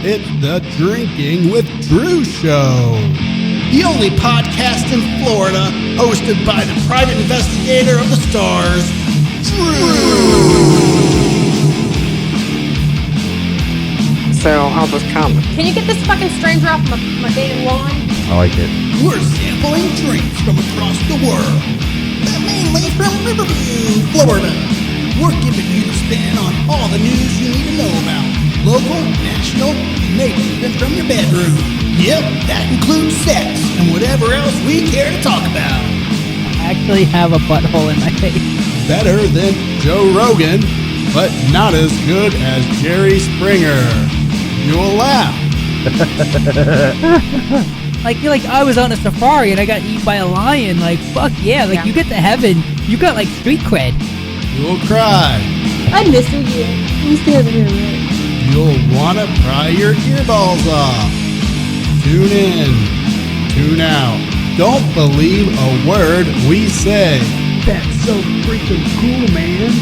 It's the Drinking with Drew Show. The only podcast in Florida hosted by the private investigator of the stars, Drew. So, how's this coming? Can you get this fucking stranger off my dating lawn? I like it. We're sampling drinks from across the world, but mainly from Riverview, Florida. We're giving you the spin on all the news you need to know about. Local, national, maybe even from your bedroom. Yep, that includes sex and whatever else we care to talk about. I actually have a butthole in my face. Better than Joe Rogan, but not as good as Jerry Springer. You'll laugh. like I was on a safari and I got eaten by a lion. Like, fuck yeah. Like, you get to heaven, you got, like, street cred. You'll cry. I miss you, yeah. We still have it here, You'll want to pry your earballs off. Tune in. Tune out. Don't believe a word we say. That's so freaking cool, man.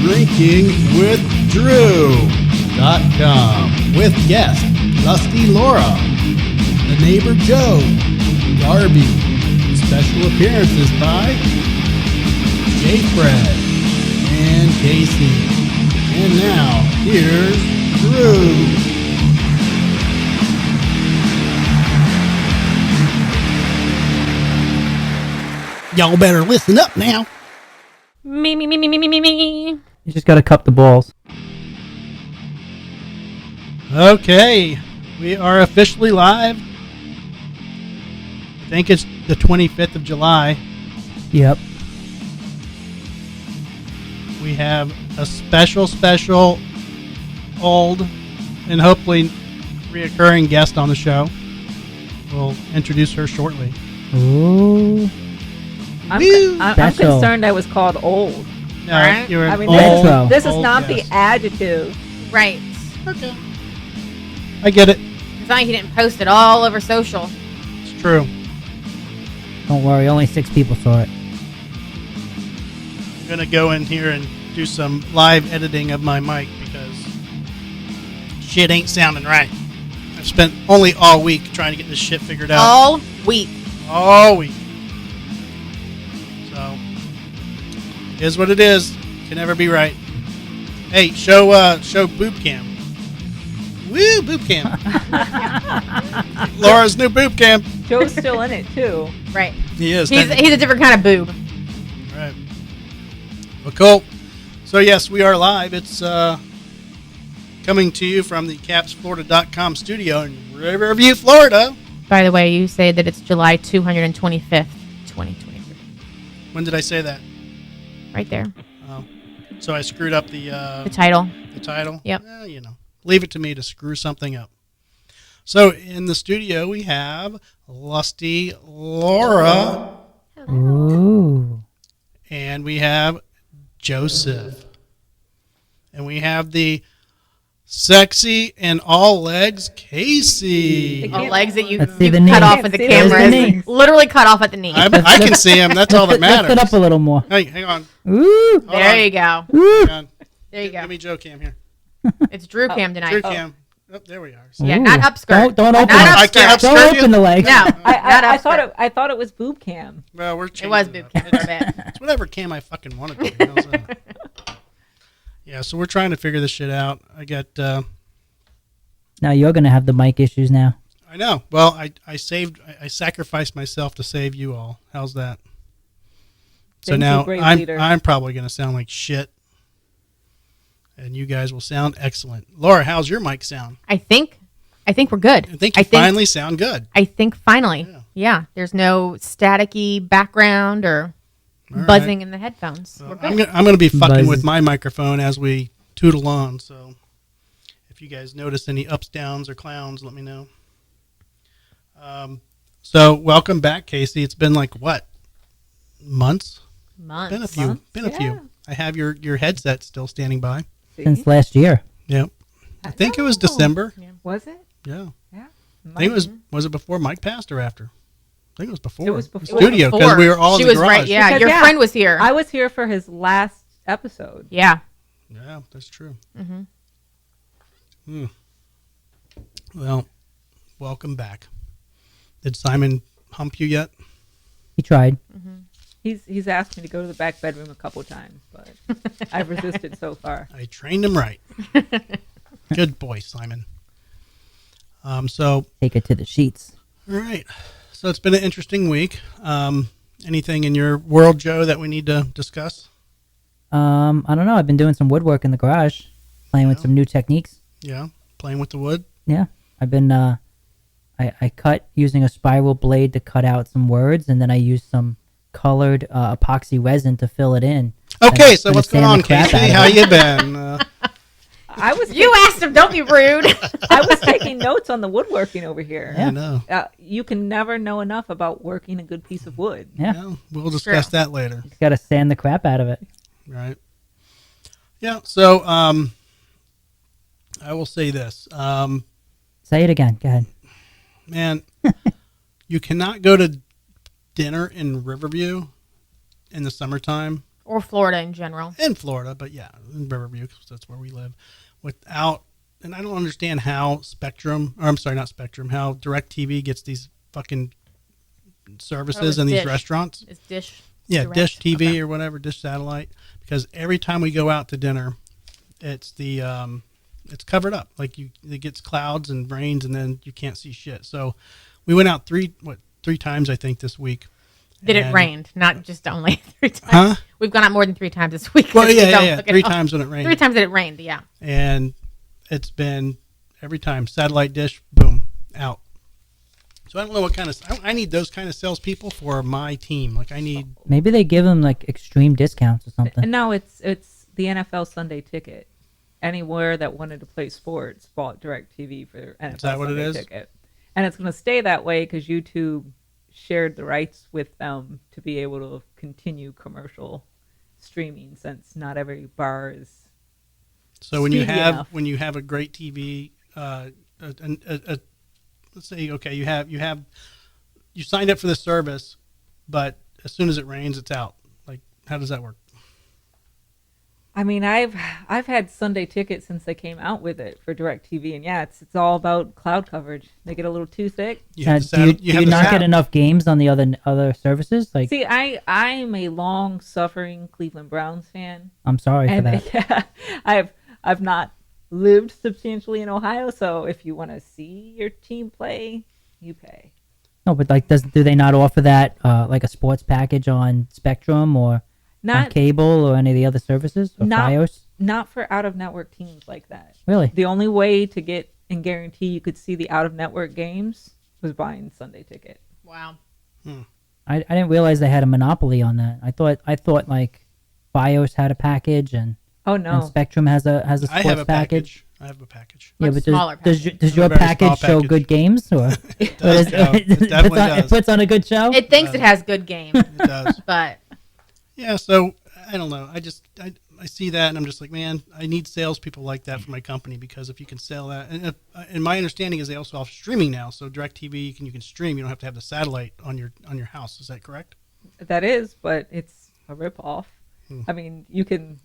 DrinkingWithDrew.com with guest Lusty Laura, the neighbor Joe, Darby. Special appearances by J. Fred and Kasey. And now, here's Drew. Y'all better listen up now. Me. You just gotta cup the balls. Okay, we are officially live. I think it's the 25th of July. Yep. We have a special old and hopefully reoccurring guest on the show. We'll introduce her shortly. Ooh. I'm concerned I was called old. No, Right. you're an I mean, old, this is old not guest. the adjective. Right. Okay. I get it. It's not like he didn't post it all over social. It's true. Don't worry, only 6 people saw it. I'm going to go in here and do some live editing of my mic because shit ain't sounding right. I've spent only all week trying to get this shit figured out. All week. All week. So, is what it is. Can never be right. Hey, show boob cam. Woo, boob cam. Laura's new boob cam. Joe's still in it, too. Right. He is. He's a different kind of boob. Right. Well, cool. So, yes, we are live. It's coming to you from the CapsFlorida.com studio in Riverview, Florida. By the way, you say that it's July 225th, 2023. When did I say that? Right there. Oh. So I screwed up the title. The title? Yep. You know. Leave it to me to screw something up. So, in the studio, we have Lusty Laura. Ooh. And we have Joseph. And we have the sexy and all legs Kasey. All legs that you Let's see the cut knee. off at the Can't see camera. the knee. Literally cut off at the knee. I can see him. That's all that matters. Lift it up a little more. Hey, hang on. Ooh. Hold There on. you go. Ooh. Hang on. There you go. Give me Joe Cam here. It's Drew Cam tonight. Drew Cam. Oh, there we are. Yeah, Ooh. not upskirt. Don't open Not it. I can't upskirt. upskirt. Don't you? open the legs. No, not I upskirt. thought it was boob cam. Well, we're changing It was boob cam for a bit. It's whatever cam I fucking wanted to be. How's that? Yeah, so we're trying to figure this shit out. I got... Now you're gonna have the mic issues now. I know. Well, I sacrificed myself to save you all. How's that? So Thank you, now great I'm leader. probably going to sound like shit, and you guys will sound excellent. Laura, how's your mic sound? I think we're good. I think you finally sound good. I think finally. Yeah. Yeah. There's no staticky background or All buzzing right. in the headphones. So We're I'm good. going to be fucking Buzz. with my microphone as we tootle on. So if you guys notice any ups, downs, or clowns, let me know. So welcome back, Kasey. It's been like what? Months? Months. Been a few. Been a few. I have your headset still standing by. Since last year. Yep. I think it was December. Was it? Yeah. Yeah. I think it was it before Mike passed or after? I think it was before. It was before. The studio, because we were all She in the was garage. right. Yeah, Because, your yeah, friend was here. I was here for his last episode. Yeah. Yeah, that's true. Mm-hmm. Well, welcome back. Did Simon hump you yet? He tried. He's asked me to go to the back bedroom a couple times, but I've resisted so far. I trained him right. Good boy, Simon. So Take it to the sheets. all right. So it's been an interesting week. Anything in your world, Joe, that we need to discuss? I don't know. I've been doing some woodwork in the garage, playing with some new techniques. Yeah, playing with the wood. Yeah, I've been. I cut using a spiral blade to cut out some words, and then I used some colored epoxy resin to fill it in. Okay, so what's going on, Kasey? How you been? You asked him. Don't be rude. I was taking notes on the woodworking over here. I know. You can never know enough about working a good piece of wood. Yeah, Well, we'll discuss that later. got to sand the crap out of it. Right. Yeah. So I will say this. Say it again. Go ahead. Man, you cannot go to dinner in Riverview in the summertime. Or Florida in general. In Florida, but yeah, in Riverview, because that's where we live. Without, and I don't understand how Spectrum, or I'm sorry, not Spectrum, how DirecTV gets these fucking services in these Dish. restaurants. It's Dish. Yeah, Direct. Dish TV Okay. or whatever, Dish Satellite. Because every time we go out to dinner, it's it's covered up. Like it gets clouds and rains, and then you can't see shit. So we went out three times I think this week. Did it And- rain? Not just only 3 times. Huh? We've gone out more than 3 times this week. Well, We yeah, don't yeah. look at 3 all. times when it rained. 3 times that it rained. Yeah. And it's been every time satellite dish, boom, out. So I don't know what kind of I need those kind of salespeople for my team. Like I need Maybe they give them like extreme discounts or something. And now it's the NFL Sunday Ticket. Anywhere that wanted to play sports bought DirecTV for NFL that what it Sunday is? Ticket. And it's going to stay that way because YouTube shared the rights with them to be able to continue commercial streaming since not every bar is. so when you speedy have enough. when you have a great TV, let's say okay, you signed up for the service, but as soon as it rains, it's out. Like how does that work? I mean, I've had Sunday Ticket since they came out with it for DirecTV, and yeah, it's all about cloud coverage. They get a little too thick. You have the Do you, sat- do have you the not sat- get enough games on the other services? Like, See, I'm a long-suffering Cleveland Browns fan, I'm sorry for and that. yeah, I've not lived substantially in Ohio, so if you want to see your team play, you pay. No, but like, do they not offer that like a sports package on Spectrum or on Not cable or any of the other services or Not- FiOS? not for out-of-network teams like that. Really? The only way to get and guarantee you could see the out-of-network games was buying Sunday Ticket. Wow. I didn't realize they had a monopoly on that. I thought like FiOS had a package and Oh and no, Spectrum has a I sports have a package. package. I have a package. Yeah, Much but smaller does package. your A very small package show package. good games or It does, Joe. It definitely it does. puts on a good show? It thinks it has good game, It does. but Yeah, so I don't know. I see that and I'm just like, man, I need salespeople like that for my company because if you can sell that, and my understanding is they also offer streaming now. So DirecTV, you can stream. You don't have to have the satellite on your house. Is that correct? that is, but it's a ripoff. I mean, you can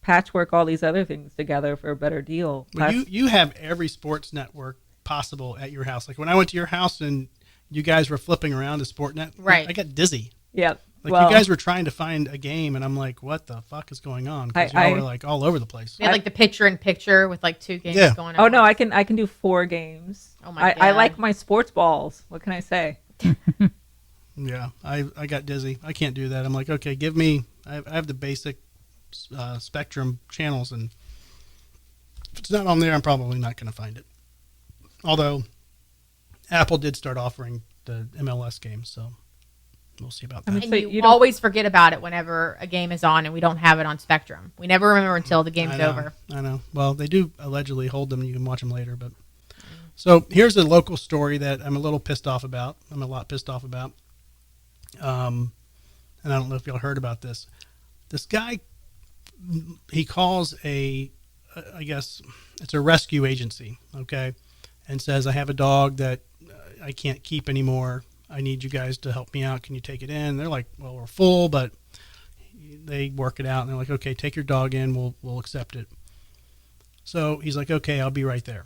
patchwork all these other things together for a better deal. But you have every sports network possible at your house. Like when I went to your house and you guys were flipping around to Sportnet, Right. I got dizzy. Yeah. Like well, you guys were trying to find a game, and I'm like, what the fuck is going on? Because I- y'all were like all over the place. they had like the picture-in-picture with like 2 games Yeah. going on. Oh no, I can do 4 games. Oh my I God. like my sports balls. What can I say? Yeah, I got dizzy. I can't do that. I'm like, okay, give me. I have the basic Spectrum channels, and if it's not on there, I'm probably not going to find it. Although Apple did start offering the MLS games, so we'll see about that. mean, And So you, you don't- always forget about it whenever a game is on and we don't have it on Spectrum. We never remember until the game's over. I know. Well, they do allegedly hold them. You can watch them later, but so here's a local story that I'm a little pissed off about. I'm a lot pissed off about. And I don't know if y'all heard about this. This guy, he calls I guess it's a rescue agency, okay, and says, I have a dog that I can't keep anymore. I need you guys to help me out. Can you take it in? They're like, well, we're full, but they work it out. And they're like, okay, take your dog in. We'll accept it. So he's like, okay, I'll be right there.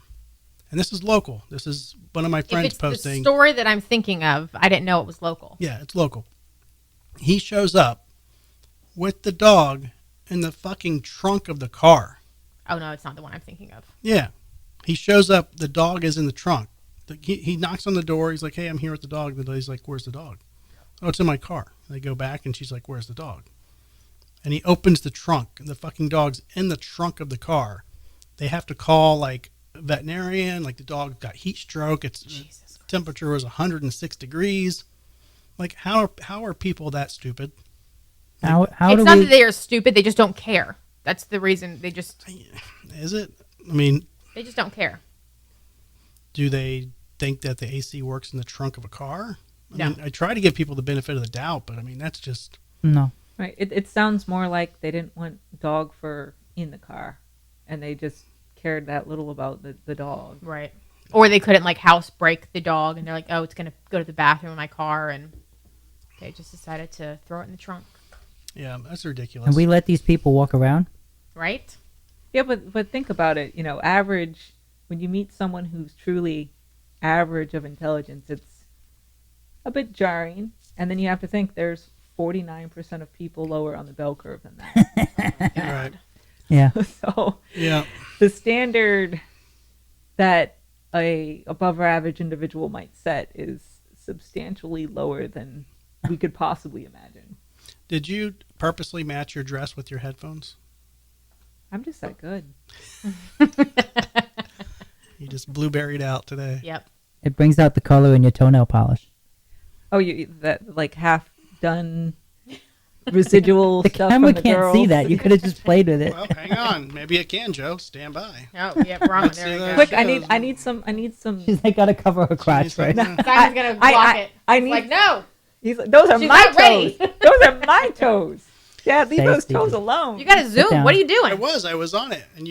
and this is local. This is one of my If friends it's posting. the story that I'm thinking of, I didn't know it was local. Yeah, it's local. He shows up with the dog in the fucking trunk of the car. Oh no, it's not the one I'm thinking of. Yeah. He shows up, the dog is in the trunk. He knocks on the door. He's like, hey, I'm here with the dog. The lady's like, where's the dog? Oh, it's in my car. They go back, and she's like, where's the dog? And he opens the trunk, and the fucking dog's in the trunk of the car. They have to call, like, a veterinarian. Like, the dog got heat stroke. Its temperature was 106 degrees. Like, how are people that stupid? How It's do not we? that they are stupid. They just don't care. That's the reason. They just Is it? I mean, don't care. do they think that the AC works in the trunk of a car? I No. mean, I try to give people the benefit of the doubt, but I mean, that's just... No. Right. It sounds more like they didn't want dog fur in the car, and they just cared that little about the dog. Right. Or they couldn't like house break the dog, and they're like, oh, it's gonna go to the bathroom in my car, and they just decided to throw it in the trunk. Yeah, that's ridiculous. And we let these people walk around. Right. Yeah, but think about it. Average, when you meet someone who's truly average of intelligence, it's a bit jarring. And then you have to think there's 49% of people lower on the bell curve than that. Right. Yeah. So Yeah. the standard that a above average individual might set is substantially lower than we could possibly imagine. Did you purposely match your dress with your headphones? I'm just that good. You just blueberried out today. Yep. It brings out the color in your toenail polish. Oh, that like half done residual The stuff camera from the can't girls. see that. You could have just played with it. Well, hang on. Maybe it can, Joe. Stand by. Oh, yep. Wrong. Let's There see we that. go. Quick, Shows. I need some. She's like, gotta cover her crotch, She's like, right? "No." Simon's gonna block it. I He's need. like, no. He's like, those are She's my not ready. toes. Those are my toes. Yeah, leave those Tasty. toes alone. You gotta zoom. down. What are you doing? I was on it, and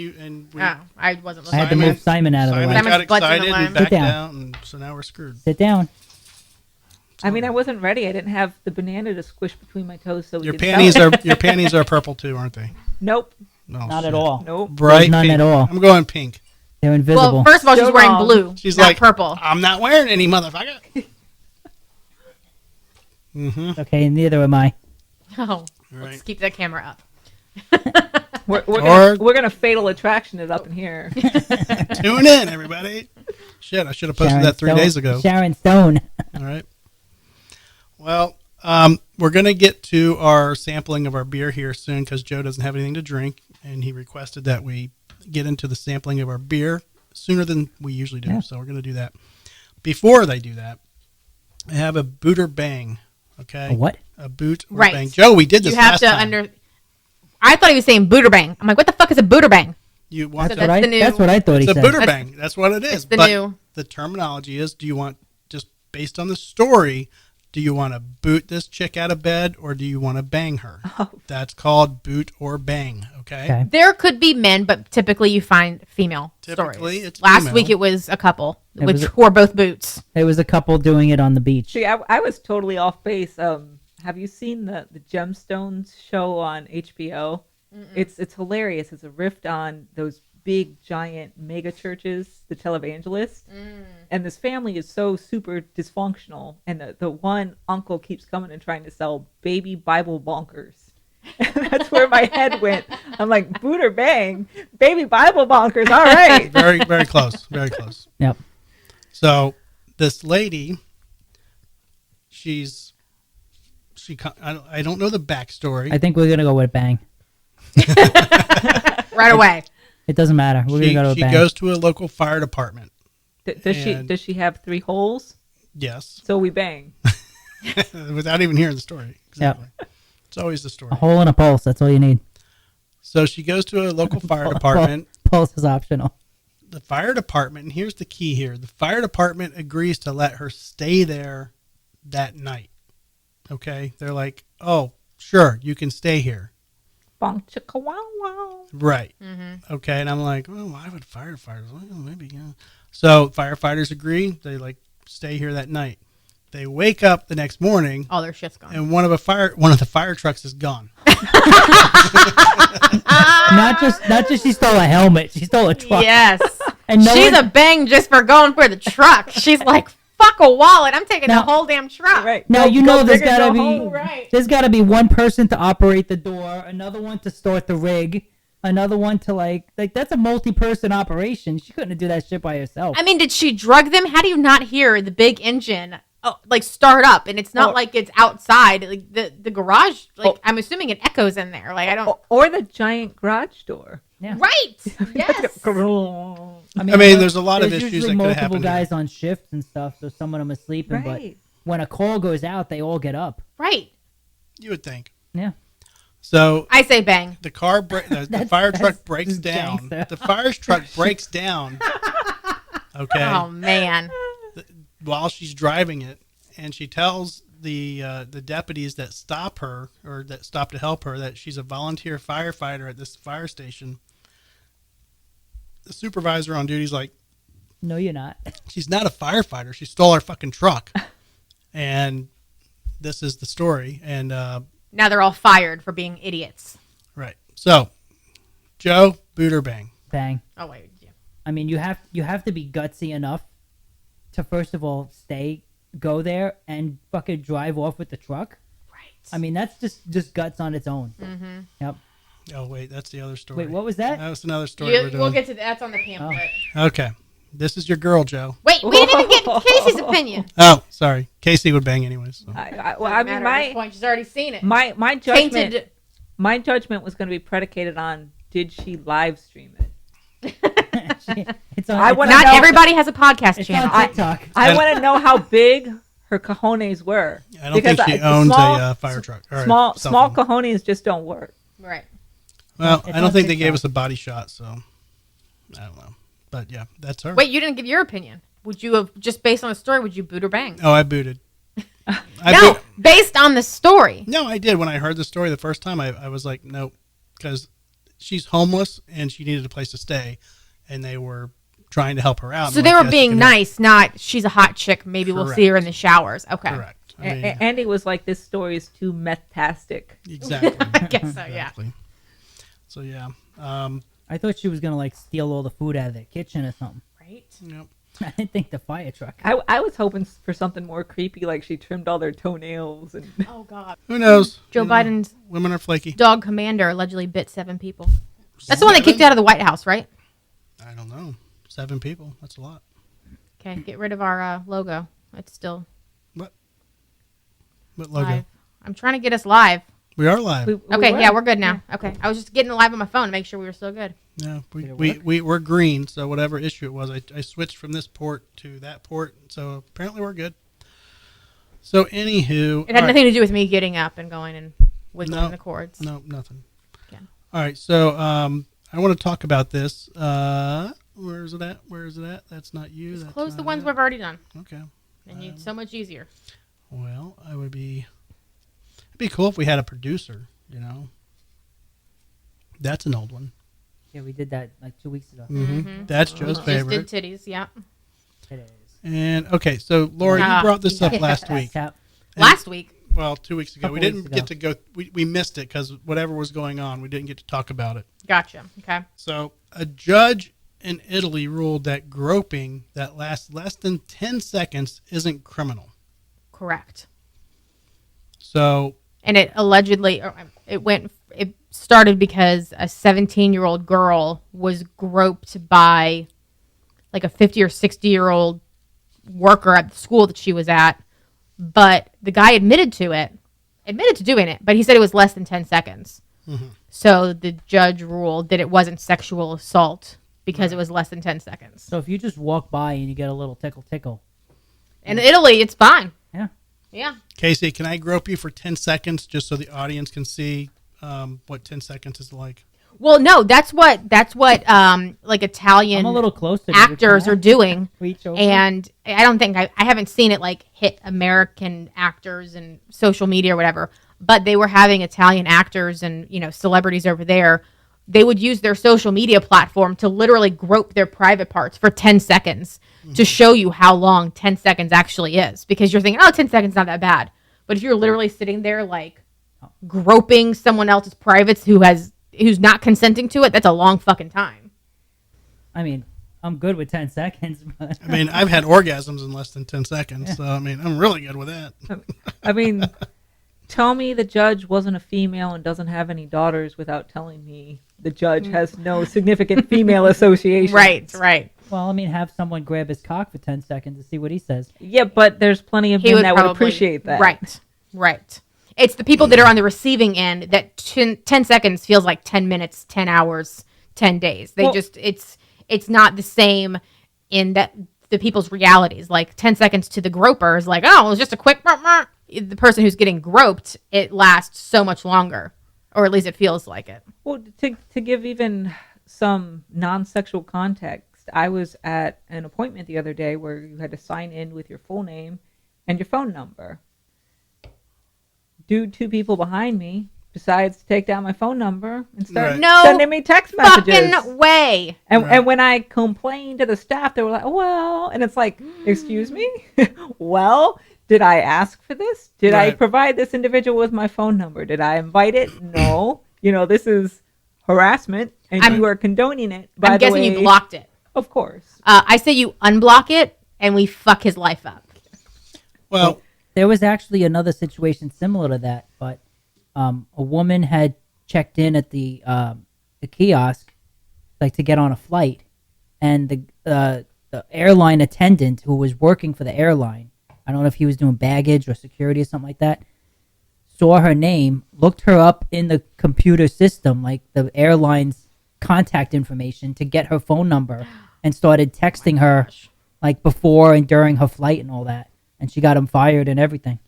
we. Oh, I wasn't I had to listening. move Simon out of the Simon way. got Simon's butt's in the excited and line. backed Sit down. out, and so now we're screwed. Sit down. I mean, I wasn't ready. I didn't have the banana to squish between my toes, so we Your could panties tell. are purple too, aren't they? Nope. No, Not shit. at all. Nope. Bright None pink. at all. I'm going pink. They're invisible. Well, first of all, she's Still wearing wrong. blue. She's not like purple. I'm not wearing any, motherfucker. Mm-hmm. Okay, neither am I. Oh, Right. let's keep that camera up. We're gonna fatal attraction it up in here. Tune in, everybody. Shit, I should have posted Sharon that 3 Stone- days ago. Sharon Stone. All right. Well, we're going to get to our sampling of our beer here soon because Joe doesn't have anything to drink, and he requested that we get into the sampling of our beer sooner than we usually do. Yeah. So we're going to do that. Before they do that, I have a boot or bang. Okay. A what? A boot or Right. bang. Joe, we did this You have last to time. I thought he was saying booter bang. I'm like, what the fuck is a booter bang? You want So to, that's the new- That's what I thought it's he a said. booter bang. That's what it is. It's the but new- the terminology is, do you want, just based on the story, do you want to boot this chick out of bed or do you want to bang her? Oh. That's called boot or bang. Okay. Okay. There could be men, but typically you find female Typically, stories. it's Last female. week it was a couple, It which was wore both boots. It was a couple doing it on the beach. See, I was totally off base. Have you seen the Gemstones show on HBO? It's hilarious. It's a riff on those big giant mega churches, the televangelists. And this family is so super dysfunctional, and the one uncle keeps coming and trying to sell baby Bible bonkers. And that's where my head went. I'm like, boot or bang, baby Bible bonkers. All right. Very, very close. Very close. Yep. So this lady, I don't know the backstory. I think we're gonna go with bang. Right away. It doesn't matter. We're She gonna go with bang. goes to a local fire department. Does she have 3 holes? Yes. So we bang. Without even hearing the story. Exactly. It's always the story. A hole and a pulse. That's all you need. So she goes to a local fire department. Pulse is optional. The fire department, and here's the key here. The fire department agrees to let her stay there that night. Okay? They're like, oh, sure, you can stay here. Bonk chicka wow wow. Right. Okay, and I'm like, oh, why would firefighters? Well, maybe, yeah. So firefighters agree. They, like, stay here that night. They wake up the next morning, All their shit's gone. and one of the fire trucks is gone. Not just she stole a helmet. She stole a truck. Yes. And no She's one- a bang just for going for the truck. She's like, fuck a wallet. I'm taking the whole damn truck. Right. Now Go- you go know there's big or gotta go be home. Right. there's gotta be one person to operate the door, another one to start the rig, another one to like that's a multi-person operation. She couldn't do that shit by herself. I mean, did she drug them? How do you not hear the big engine start up? And it's not like it's outside. Like the garage, I'm assuming it echoes in there. Like I don't. Or the giant garage door. Yeah. Right. Yes. I mean, there's a lot of there's issues usually that could multiple happen there. guys on shift and stuff, so some of them are sleeping. Right. But when a call goes out, they all get up. Right. You would think. Yeah. So I say bang. the car, the fire truck breaks just down. gangster. The fire truck breaks down. Okay. Oh man. While she's driving it, and she tells the deputies that stop her or that stop to help her that she's a volunteer firefighter at this fire station. The supervisor on duty is like, No, you're not. she's not a firefighter. She stole our fucking truck. And this is the story. And Now they're all fired for being idiots. right. So, Joe, boot or bang? Bang. Oh wait. Yeah. I mean, you have to be gutsy enough to first of all go there and fucking drive off with the truck. Right. I mean, that's just guts on its own. Mm-hmm. Yep. Oh wait, that's the other story. Wait, what was that? That was another story we're doing. We'll get to that's on the pamphlet. Okay, this is your girl, Joe. Wait, we didn't even get Kasey's opinion. Oh, sorry, Kasey would bang anyways. So. I Doesn't mean, matter at this point, she's already seen it. my judgment Tainted. my judgment was going to be predicated on did she live stream it? It's on, I it's wanna on- Not know- everybody has a podcast It's channel. on TikTok. I want to know how big her cojones were. I don't think she Because owns small, a fire truck. Or small something. cojones just don't work. Right. Well, It's I don't on think they gave TikTok. us a body shot, so I don't know. But yeah, that's her. Wait, you didn't give your opinion. Would you have just based on the story? Would you boot or bang? Oh, I booted. No, based on the story. No, I did. When I heard the story the first time, I was like, nope, because she's homeless and she needed a place to stay, and they were trying to help her out. So I'm they like, were yes, being you can- nice, not she's a hot chick. Maybe we'll see her in the showers. Okay. Correct. I mean, Andy was like, this story is too meth-tastic. exactly. I guess so. Yeah. Exactly. So yeah. I thought she was gonna like steal all the food out of their kitchen or something. Right. Yep. I didn't think the fire truck. I was hoping for something more creepy, like she trimmed all their toenails and Oh God. Who knows? Joe You know, Biden's women are flaky. dog commander allegedly bit 7 people. That's the one they kicked out of the White House, right? I don't know. 7 people. That's a lot. Okay, get rid of our logo. It's still What logo? live. I'm trying to get us live. We are live. Okay, yeah, we're good now. Okay, I was just getting live on my phone to make sure we were still good. Yeah, Did it we're green, so whatever issue it was, I switched from this port to that port, so apparently we're good. So anywho, It had nothing to do with me getting up and going and wiggling No. the cords. No, nothing. Okay. All right, so I want to talk about this. Where is it at? Where is it at? That's not you. Just That's close the not ones it. we've already done. Okay. And it's so much easier. Well, it'd be cool if we had a producer. You know, that's an old one. Yeah, we did that like 2 weeks ago. Mm-hmm. That's Joe's Just favorite. did titties, yeah. It is. And okay, so Laura, Ah. you brought this up last week. Tap. Last week. Well, 2 weeks ago. We Couple didn't weeks get to go. We missed it because whatever was going on, we didn't get to talk about it. Gotcha. Okay. So a judge in Italy ruled that groping that lasts less than 10 seconds isn't criminal. Correct. So And it allegedly, it started because a 17-year-old girl was groped by like a 50 or 60-year-old worker at the school that she was at. But the guy admitted to doing it, but he said it was less than 10 seconds. Mhm. So the judge ruled that it wasn't sexual assault because it was less than 10 seconds. So if you just walk by and you get a little tickle, In Italy, it's fine. yeah. Yeah. Casey, can I grope you for 10 seconds just so the audience can see what 10 seconds is like? Well, no, that's what like Italian I'm a little close to actors are doing. Reach over. And I don't think I haven't seen it like hit American actors and social media or whatever, but they were having Italian actors and, celebrities over there. They would use their social media platform to literally grope their private parts for 10 seconds to show you how long 10 seconds actually is, because you're thinking, 10 seconds not that bad. But if you're literally sitting there like groping someone else's privates who's not consenting to it, that's a long fucking time. I mean, I'm good with 10 seconds. But I mean, I've had orgasms in less than 10 seconds, so I mean, I'm really good with that. I mean, tell me the judge wasn't a female and doesn't have any daughters without telling me the judge has no significant female association. Right. well, I mean, have someone grab his cock for 10 seconds and see what he says. Yeah, but there's plenty of He men would that probably would appreciate that. Right. It's the people that are on the receiving end that 10 seconds feels like 10 minutes, 10 hours, 10 days. They Well- just it's not the same in that the people's realities. Like 10 seconds to the groper is like, oh, it was just a quick the person who's getting groped, it lasts so much longer, or at least it feels like it. Well, to give even some non-sexual context, I was at an appointment the other day where you had to sign in with your full name and your phone number. Dude, two people behind me decides to take down my phone number and start Right. No sending me text messages. fucking way. And when I complained to the staff, they were like, well, and it's like, excuse me? Well, did I ask for this? Did I Right. provide this individual with my phone number? Did I invite it? No. This is harassment, and you are condoning it. By I'm the guessing way, you blocked it. Of course. I say you unblock it and we fuck his life up. Well, There was actually another situation similar to that, but a woman had checked in at the kiosk, like to get on a flight, and the airline attendant who was working for the airline, I don't know if he was doing baggage or security or something like that, saw her name, looked her up in the computer system, like the airline's contact information, to get her phone number, and started texting her like before and during her flight and all that. And she got him fired and everything,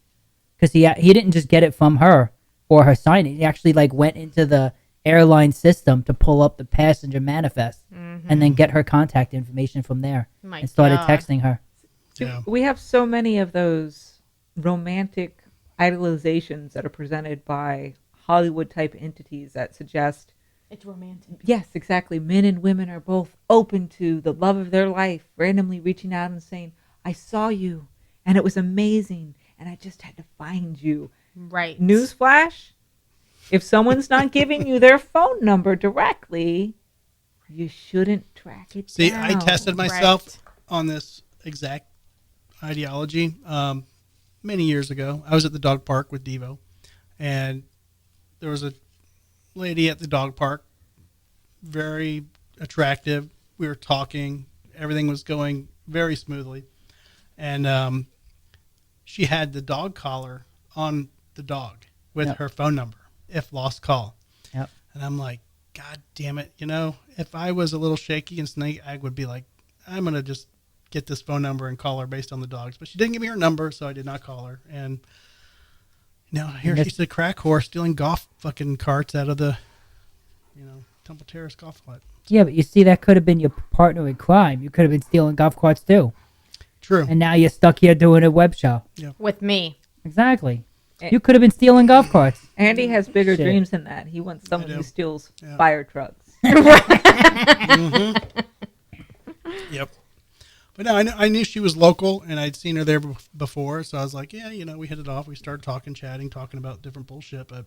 because he didn't just get it from her or her signing. He actually like went into the airline system to pull up the passenger manifest and then get her contact information from there My and started God. texting her. yeah. We have so many of those romantic idolizations that are presented by Hollywood-type entities that suggest, It's romantic. yes, exactly, men and women are both open to the love of their life, randomly reaching out and saying, I saw you, and it was amazing, and I just had to find you. Right. Newsflash, if someone's not giving you their phone number directly, you shouldn't track it See, down. I tested myself Right. on this exact ideology many years ago. I was at the dog park with Devo, and there was a lady at the dog park, very attractive. We were talking. Everything was going very smoothly. And she had the dog collar on the dog with Yep. her phone number, if lost call. Yep. And I'm like, God damn it. If I was a little shaky and snake, I would be like, I'm going to just get this phone number and call her based on the dogs. But she didn't give me her number, so I did not call her. And here she's a crack whore stealing golf fucking carts out of the, Temple Terrace golf cart. Yeah, but you see, that could have been your partner in crime. You could have been stealing golf carts too. True. And now you're stuck here doing a web show. With me. Exactly. You could have been stealing golf carts. Andy has bigger Shit. dreams than that. He wants someone do. who steals Yeah. fire trucks. Yep. But no, I knew she was local, and I'd seen her there before, so I was like, yeah, we hit it off. We started talking, chatting, talking about different bullshit, but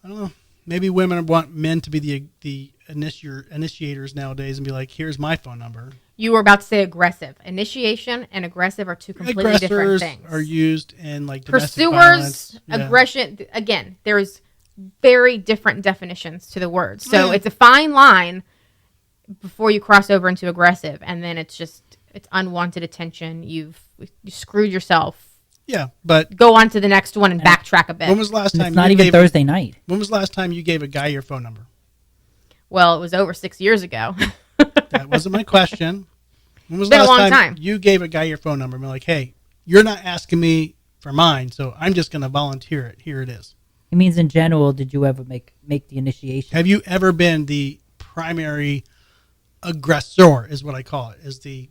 I don't know. Maybe women want men to be the initiators nowadays and be like, here's my phone number. You were about to say aggressive. Initiation and aggressive are two completely different Aggressors things. are used in like domestic Pursuers, violence. Yeah. aggression. Again, there's very different definitions to the word. So Yeah. it's a fine line before you cross over into aggressive, and then it's unwanted attention. You screwed yourself. Yeah, but Go on to the next one and backtrack a bit. when was the last And time it's not you even gave Thursday night. When was the last time you gave a guy your phone number? Well, it was over 6 years ago. That wasn't my question. When was Been the a last long time time. you gave a guy your phone number and be like, hey, you're not asking me for mine, so I'm just going to volunteer it. Here it is. It means in general, did you ever make the initiation? Have you ever been the primary aggressor, is what I call it,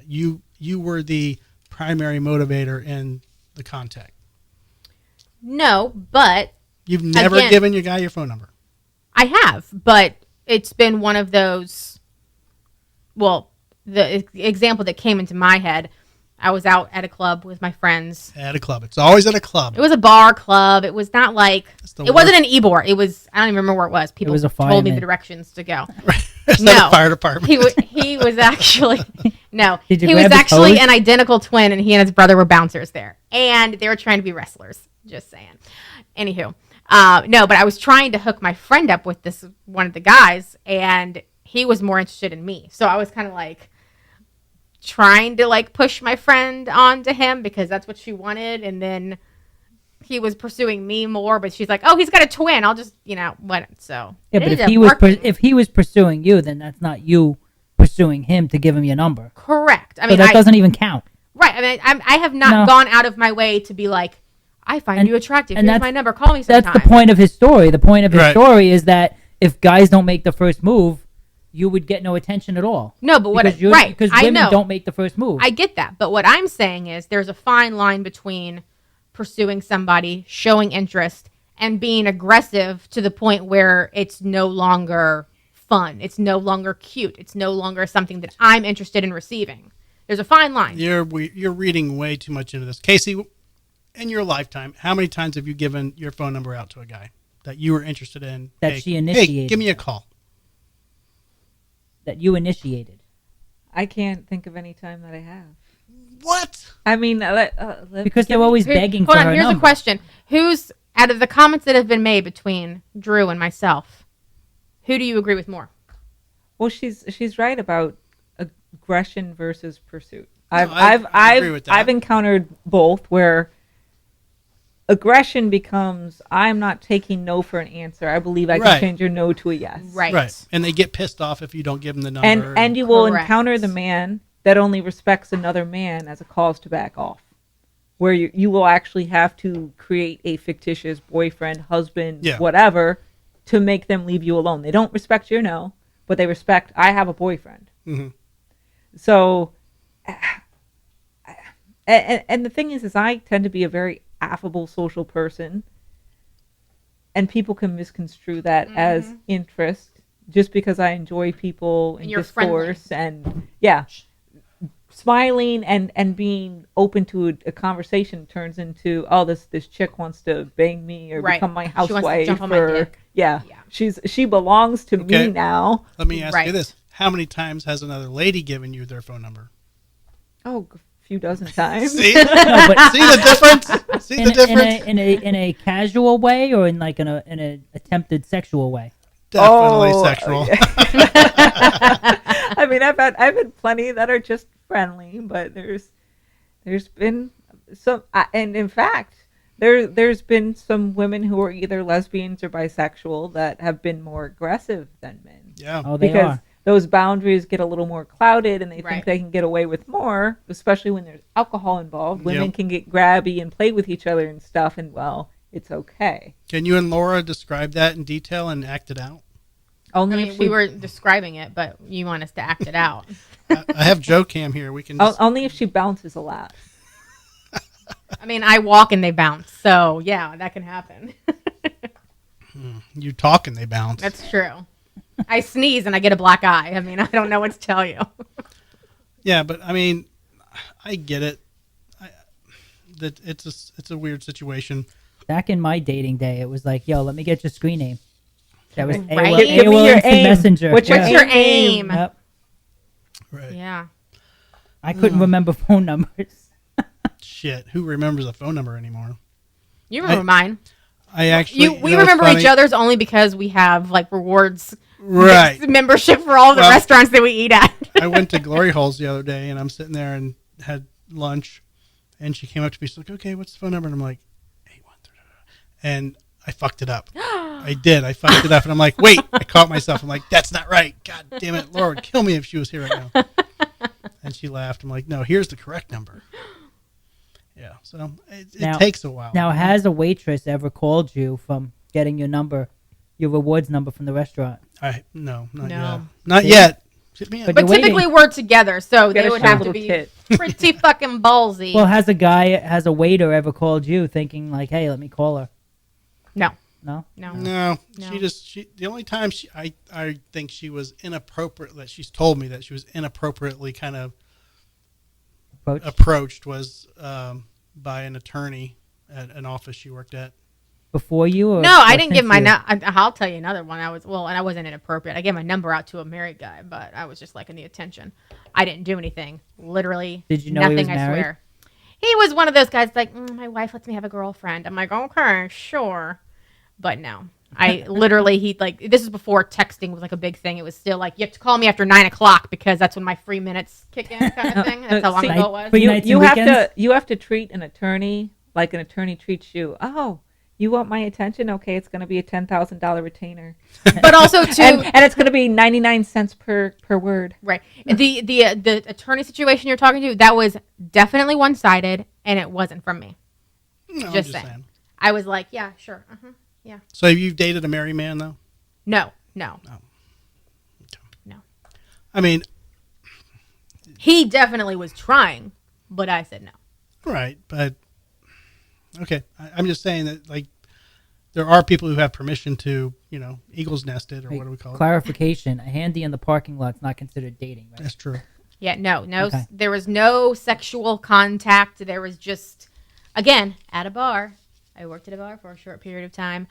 you were the primary motivator in the contact. No, but You've never Again. given your guy your phone number. I have, but it's been one of those. Well, the example that came into my head, I was out at a club with my friends. At a club. It's always at a club. It was a bar club. It was not like the wasn't an Ybor. It was I don't even remember where it was. People was a told me fireman. the directions to go. It's No. not a fire department. He was actually no. Did you He was grab his actually hose? an identical twin, and he and his brother were bouncers there, and they were trying to be wrestlers. Just saying. Anywho, no, but I was trying to hook my friend up with this one of the guys, and he was more interested in me. So I was kind of like trying to like push my friend onto him because that's what she wanted, and then he was pursuing me more. But she's like, "Oh, he's got a twin. I'll just what." So Yeah, it but ended if up he was working. if he was pursuing you, then that's not you pursuing him to give him your number. Correct. I So mean, that doesn't even count. right. I mean, I have not No. gone out of my way to be like, I find you attractive. and Here's that's- my number. Call me sometime. That's the point of his story. The point of his Right. story is that if guys don't make the first move, you would get no attention at all. No, but Because because I women know. don't make the first move. I get that. But what I'm saying is there's a fine line between pursuing somebody, showing interest, and being aggressive to the point where it's no longer fun. It's no longer cute. It's no longer something that I'm interested in receiving. There's a fine line. You're reading way too much into this. Kasey, in your lifetime, how many times have you given your phone number out to a guy that you were interested in? That Hey, she Hey, initiated give me a that. call. that you initiated. I can't think of any time that I have. What? I mean, Because they're always begging Hold for on, her here's number. a question. Who's, out of the comments that have been made between Drew and myself, who do you agree with more? Well, she's right about aggression versus pursuit. I agree with that. I've encountered both where aggression becomes I'm not taking no for an answer. I believe I can Right. change your no to a yes. Right. And they get pissed off if you don't give them the number. And you will Correct. encounter the man that only respects another man as a cause to back off. Where you will actually have to create a fictitious boyfriend, husband, Yeah. whatever, to make them leave you alone. They don't respect your no, but they respect I have a boyfriend. Mhm. So, and the thing is I tend to be a very affable social person, and people can misconstrue that as interest just because I enjoy people and you're discourse and smiling and being open to a conversation turns into this chick wants to bang me or Right. become my She wants to housewife jump on my or dick. yeah. Yeah. She belongs to Okay. me now. Let me ask you Right. this. How many times has another lady given you their phone number? Oh, a few dozen times. See? No, but See the difference? See the difference? in a casual way or in like in a attempted sexual way. Definitely Oh, sexual. I mean, I've had plenty that are just friendly, but there's been some, and in fact, there's been some women who are either lesbians or bisexual that have been more aggressive than men Yeah. Oh, they because are. those boundaries get a little more clouded, and they Right. think they can get away with more, especially when there's alcohol involved. Women Yep. can get grabby and play with each other and stuff, and well, it's okay. Can you and Laura describe that in detail and act it out? I Only mean, if we she were describing it, but you want us to act it out. I have Joe Cam here. We can. only if she bounces a lot. I mean, I walk and they bounce. So, yeah, that can happen. You talk and they bounce. That's true. I sneeze and I get a black eye. I mean, I don't know what to tell you. Yeah, but I mean, I get it. That it's a weird situation. Back in my dating day, it was like, yo, let me get your screen name. That was Right. AOL, Give me AOL your Instant aim. Messenger. What's What's your aim? Yep. Right. Yeah. I couldn't remember phone numbers. Shit. Who remembers a phone number anymore? You remember mine. I actually. We you know what's remember funny? each other's only because we have like rewards Right. membership for all the Well- restaurants that we eat at. I went to Glory Holes the other day, and I'm sitting there and had lunch, and she came up to me. She's like, "Okay, what's the phone number?" And I'm like, 813. And I fucked it up. I did. I fucked it up, and I'm like, "Wait!" I caught myself. I'm like, "That's not right. God damn it, Laura would kill me if she was here right now." And she laughed. I'm like, "No, here's the correct number." Yeah. So it takes a while. Now, has a waitress ever called you from getting your number, your rewards number from the restaurant? No, not No. yet. Not See? yet. Hit me up. But But you're waiting. typically we're together, so Get they a would short have to little be tit. pretty fucking ballsy. Well, has a waiter ever called you thinking like, hey, let me call her? no, No? no. No, No. the only time I think she was inappropriate, that she's told me that she was inappropriately kind of approached was by an attorney at an office she worked at. Before you? Or No, I didn't since give my. you? I'll tell you another one. And I wasn't inappropriate. I gave my number out to a married guy, but I was just liking the attention. I didn't do anything. Literally, Did you know nothing. he was I married? swear. He was one of those guys like, my wife lets me have a girlfriend. I'm like, okay, sure, but no. I literally this is before texting was like a big thing. It was still like you have to call me after 9 o'clock because that's when my free minutes kick in, kind of thing. That's how long See, ago it was. Free nights You and have weekends? to treat an attorney like an attorney treats you. Oh, you want my attention? Okay, it's going to be a $10,000 retainer, But also too, and it's going to be 99 cents per word. right. The attorney situation you're talking to, that was definitely one sided, and it wasn't from me. No, I'm Just just saying. saying. I was like, yeah, sure, yeah. So have you dated a married man though? No. I mean, He definitely was trying, but I said no. right, but okay. I'm just saying that like there are people who have permission to, eagle's nested or Wait, what do we call it? Clarification: a handy in the parking lot's not considered dating, right? That's true. Yeah, no. Okay. There was no sexual contact. There was just, again, at a bar. I worked at a bar for a short period of time.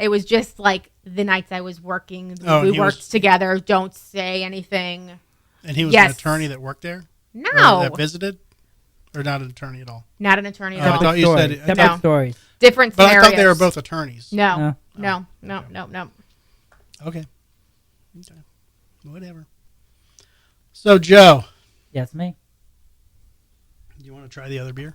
It was just like the nights I was working, Oh, we and worked together. Don't say anything. And he was Yes. an attorney that worked there? No, Or that visited? Or not an attorney at all? not an attorney Oh, at I all. thought you said Separate No. stories. Different But scenarios. I thought they were both attorneys. No, No. no. Okay. Whatever. So, Joe, Yes, me. do you want to try the other beer?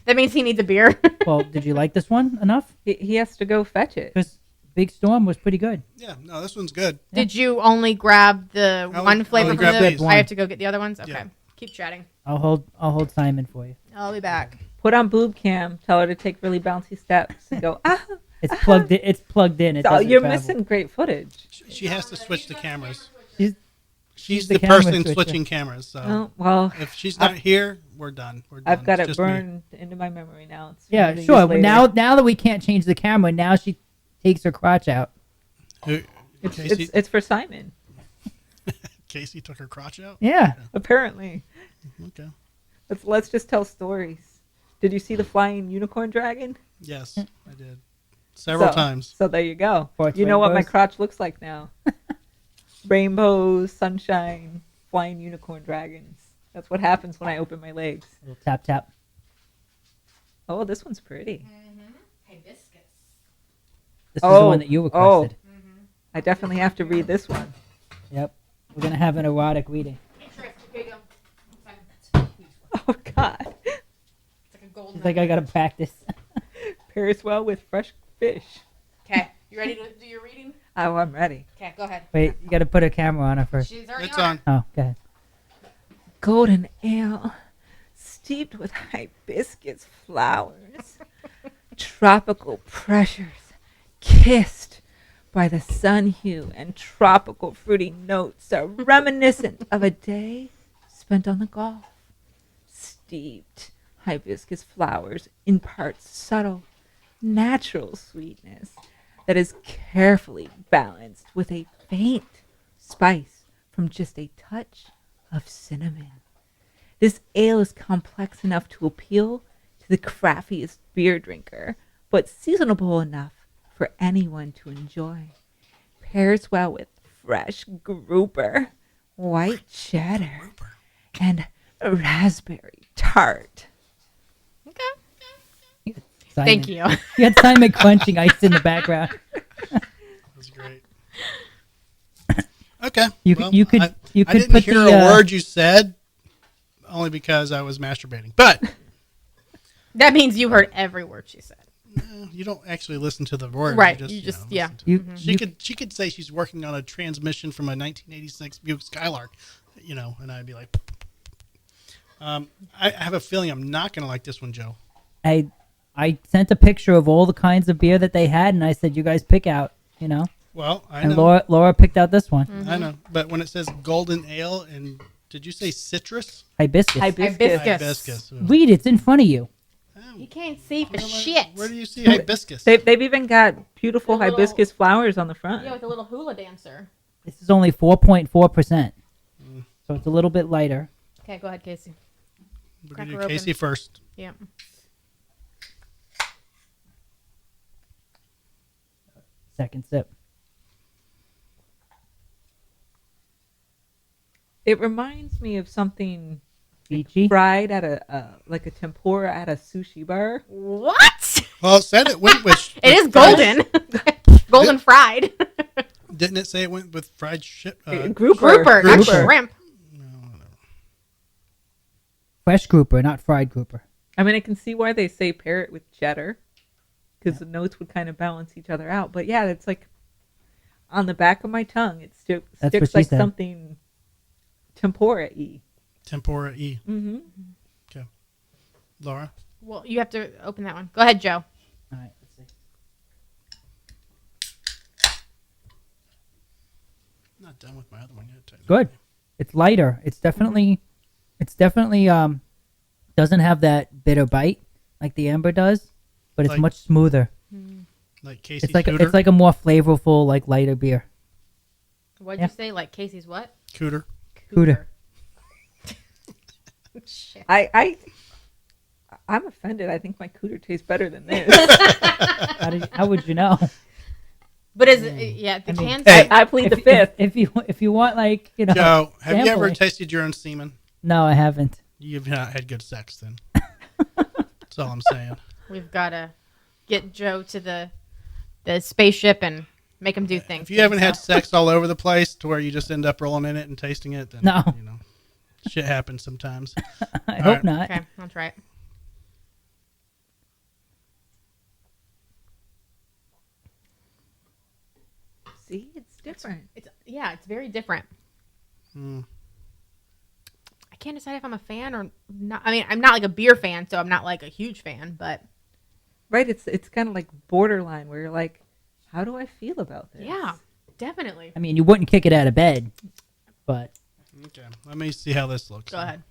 That means he needs a beer. Well, did you like this one enough? He has to go fetch it. Because Big Storm was pretty good. Yeah, no, this one's good. Did you only grab the I only- one I flavor only from grabbed the? these. I have to go get the other ones. Okay, Yeah. keep chatting. I'll hold Simon for you. I'll be back. Put on boob cam. Tell her to take really bouncy steps and go. It's plugged in. It's plugged in. It So doesn't you're travel. missing great footage. She has to switch the cameras. She's The the camera person switcher. switching cameras. So Oh, well, if she's not here, we're done. We're done. I've got It's it just me. burned into my memory now. It's Yeah, years sure. But later. now that we can't change the camera, now she takes her crotch out. Who- Kasey, it's for Simon. Kasey took her crotch out? Yeah. Apparently, Okay. let's just tell stories. Did you see the flying unicorn dragon? Yes, I did. Several So- times. So there you go. Sports You know what my rainbows? crotch looks like now. Rainbows, sunshine, flying unicorn dragons. That's what happens when I open my legs. Little tap tap. Oh, this one's pretty. Hibiscus. This is the one that you requested. I definitely have to read this one. Yep. We're gonna have an erotic reading. Oh God, She's like, I gotta practice. pairs well with fresh fish. Okay, you ready to do your reading? Oh, I'm ready. Okay, go ahead. Wait, you gotta put a camera on her first. She's already It's on. Oh, go ahead. Golden ale, steeped with hibiscus flowers, tropical pressures, kissed by the sun hue and tropical fruity notes are reminiscent of a day spent on the Gulf. Steeped hibiscus flowers impart subtle, natural sweetness that is carefully balanced with a faint spice from just a touch of cinnamon. This ale is complex enough to appeal to the craftiest beer drinker, but seasonable enough for anyone to enjoy. Pairs well with fresh grouper, white cheddar, and raspberry tart. Okay. Simon. Thank you. You had Simon crunching ice in the background. That's great. Okay. You well, could you could I put didn't hear the a word you said, only because I was masturbating. But That means you heard every word she said. you don't actually listen to the words. Right, You you just, just- you know, yeah. listen to you, it. She could say she's working on a transmission from a 1986 Buick Skylark, and I'd be like, I have a feeling I'm not going to like this one, Joe. I sent a picture of all the kinds of beer that they had, and I said, "You guys pick out," Well, I And know. Laura picked out this one, I know. But when it says golden ale and did you say citrus? hibiscus. Hibiscus. Hibiscus. Ooh. Read, it's in front of you. You can't see for shit. Where do you see hibiscus? They've even got beautiful The little- hibiscus flowers on the front. Yeah, with a little hula dancer. This is only 4.4%, so it's a little bit lighter. Okay, go ahead, Kasey. We're Crack going her to do open. Kasey first. Yeah. Second sip. It reminds me of something Beachy. fried at like a tempura at a sushi bar. What? Well, it said it went with. It is with fried- golden. Golden fried. Didn't it say it went with fried shit? Grouper. Grouper, not Grouper. shrimp. Fresh grouper, not fried grouper. I mean, I can see why they say pair it with cheddar, because the notes would kind of balance each other out. But yeah, it's like on the back of my tongue. It what sticks she like said. something tempura-y. Tempura E. Mm-hmm. Okay. Laura? Well, you have to open that one. Go ahead, Joe. All right, let's see. Not done with my other one yet. technically. Good. It's lighter. It's definitely doesn't have that bitter bite like the amber does, but it's Like- much smoother. Like Kasey's It's like Cooter? it's like a more flavorful, like lighter beer. What'd Yeah. you say? Like Casey's what? Cooter. Cooter. Shit. I'm offended. I think my cooter tastes better than this. How would you know? But is it, yeah, the I mean- cans. Hey. I plead the If, fifth. if you want like Joe, have you ever sampling. tasted your own semen? No, I haven't. You've not had good sex then. That's all I'm saying. We've got to get Joe to the spaceship and make him do things. If you haven't had sex all over the place to where you just end up rolling in it and tasting it, then No. you know, shit happens sometimes. I All hope right. not. Okay, I'll try it. See, it's different. It's very different. Mm. I can't decide if I'm a fan or not. I mean, I'm not like a beer fan, so I'm not like a huge fan, but Right? It's kind of like borderline where you're like, how do I feel about this? yeah, definitely. I mean, you wouldn't kick it out of bed, but Okay, let me see how this looks. Go ahead.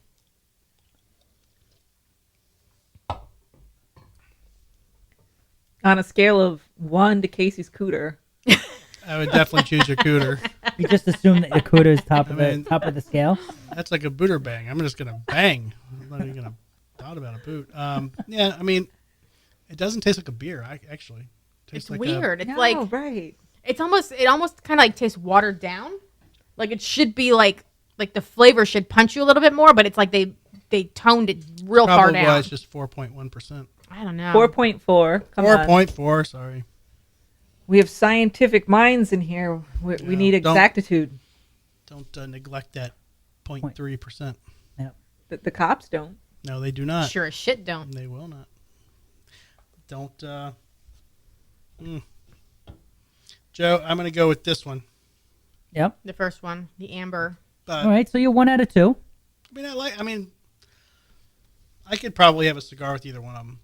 On a scale of 1 to Casey's cooter, I would definitely choose your cooter. you just assume that your cooter is top of I mean- the top of the scale. That's like a booter bang. I'm just gonna bang. I'm not even gonna thought about a boot. Yeah, I mean, it doesn't taste like a beer. Actually, it tastes It's like weird. It's no, like right. it almost kind of like tastes watered down. Like it should be like the flavor should punch you a little bit more, but it's like they toned it real far Probably down. was just 4.1%. I don't know. 4.4. Come on. 4.4. Sorry. We have scientific minds in here. We Yeah, need don't- exactitude. Don't neglect that 0.3%. The cops don't. No, they do not. Sure as shit don't. They will not. Don't. Joe, I'm gonna go with this one. Yep. The first one, the amber. But All right, so you're 1 out of 2. I mean, I could probably have a cigar with either one of them.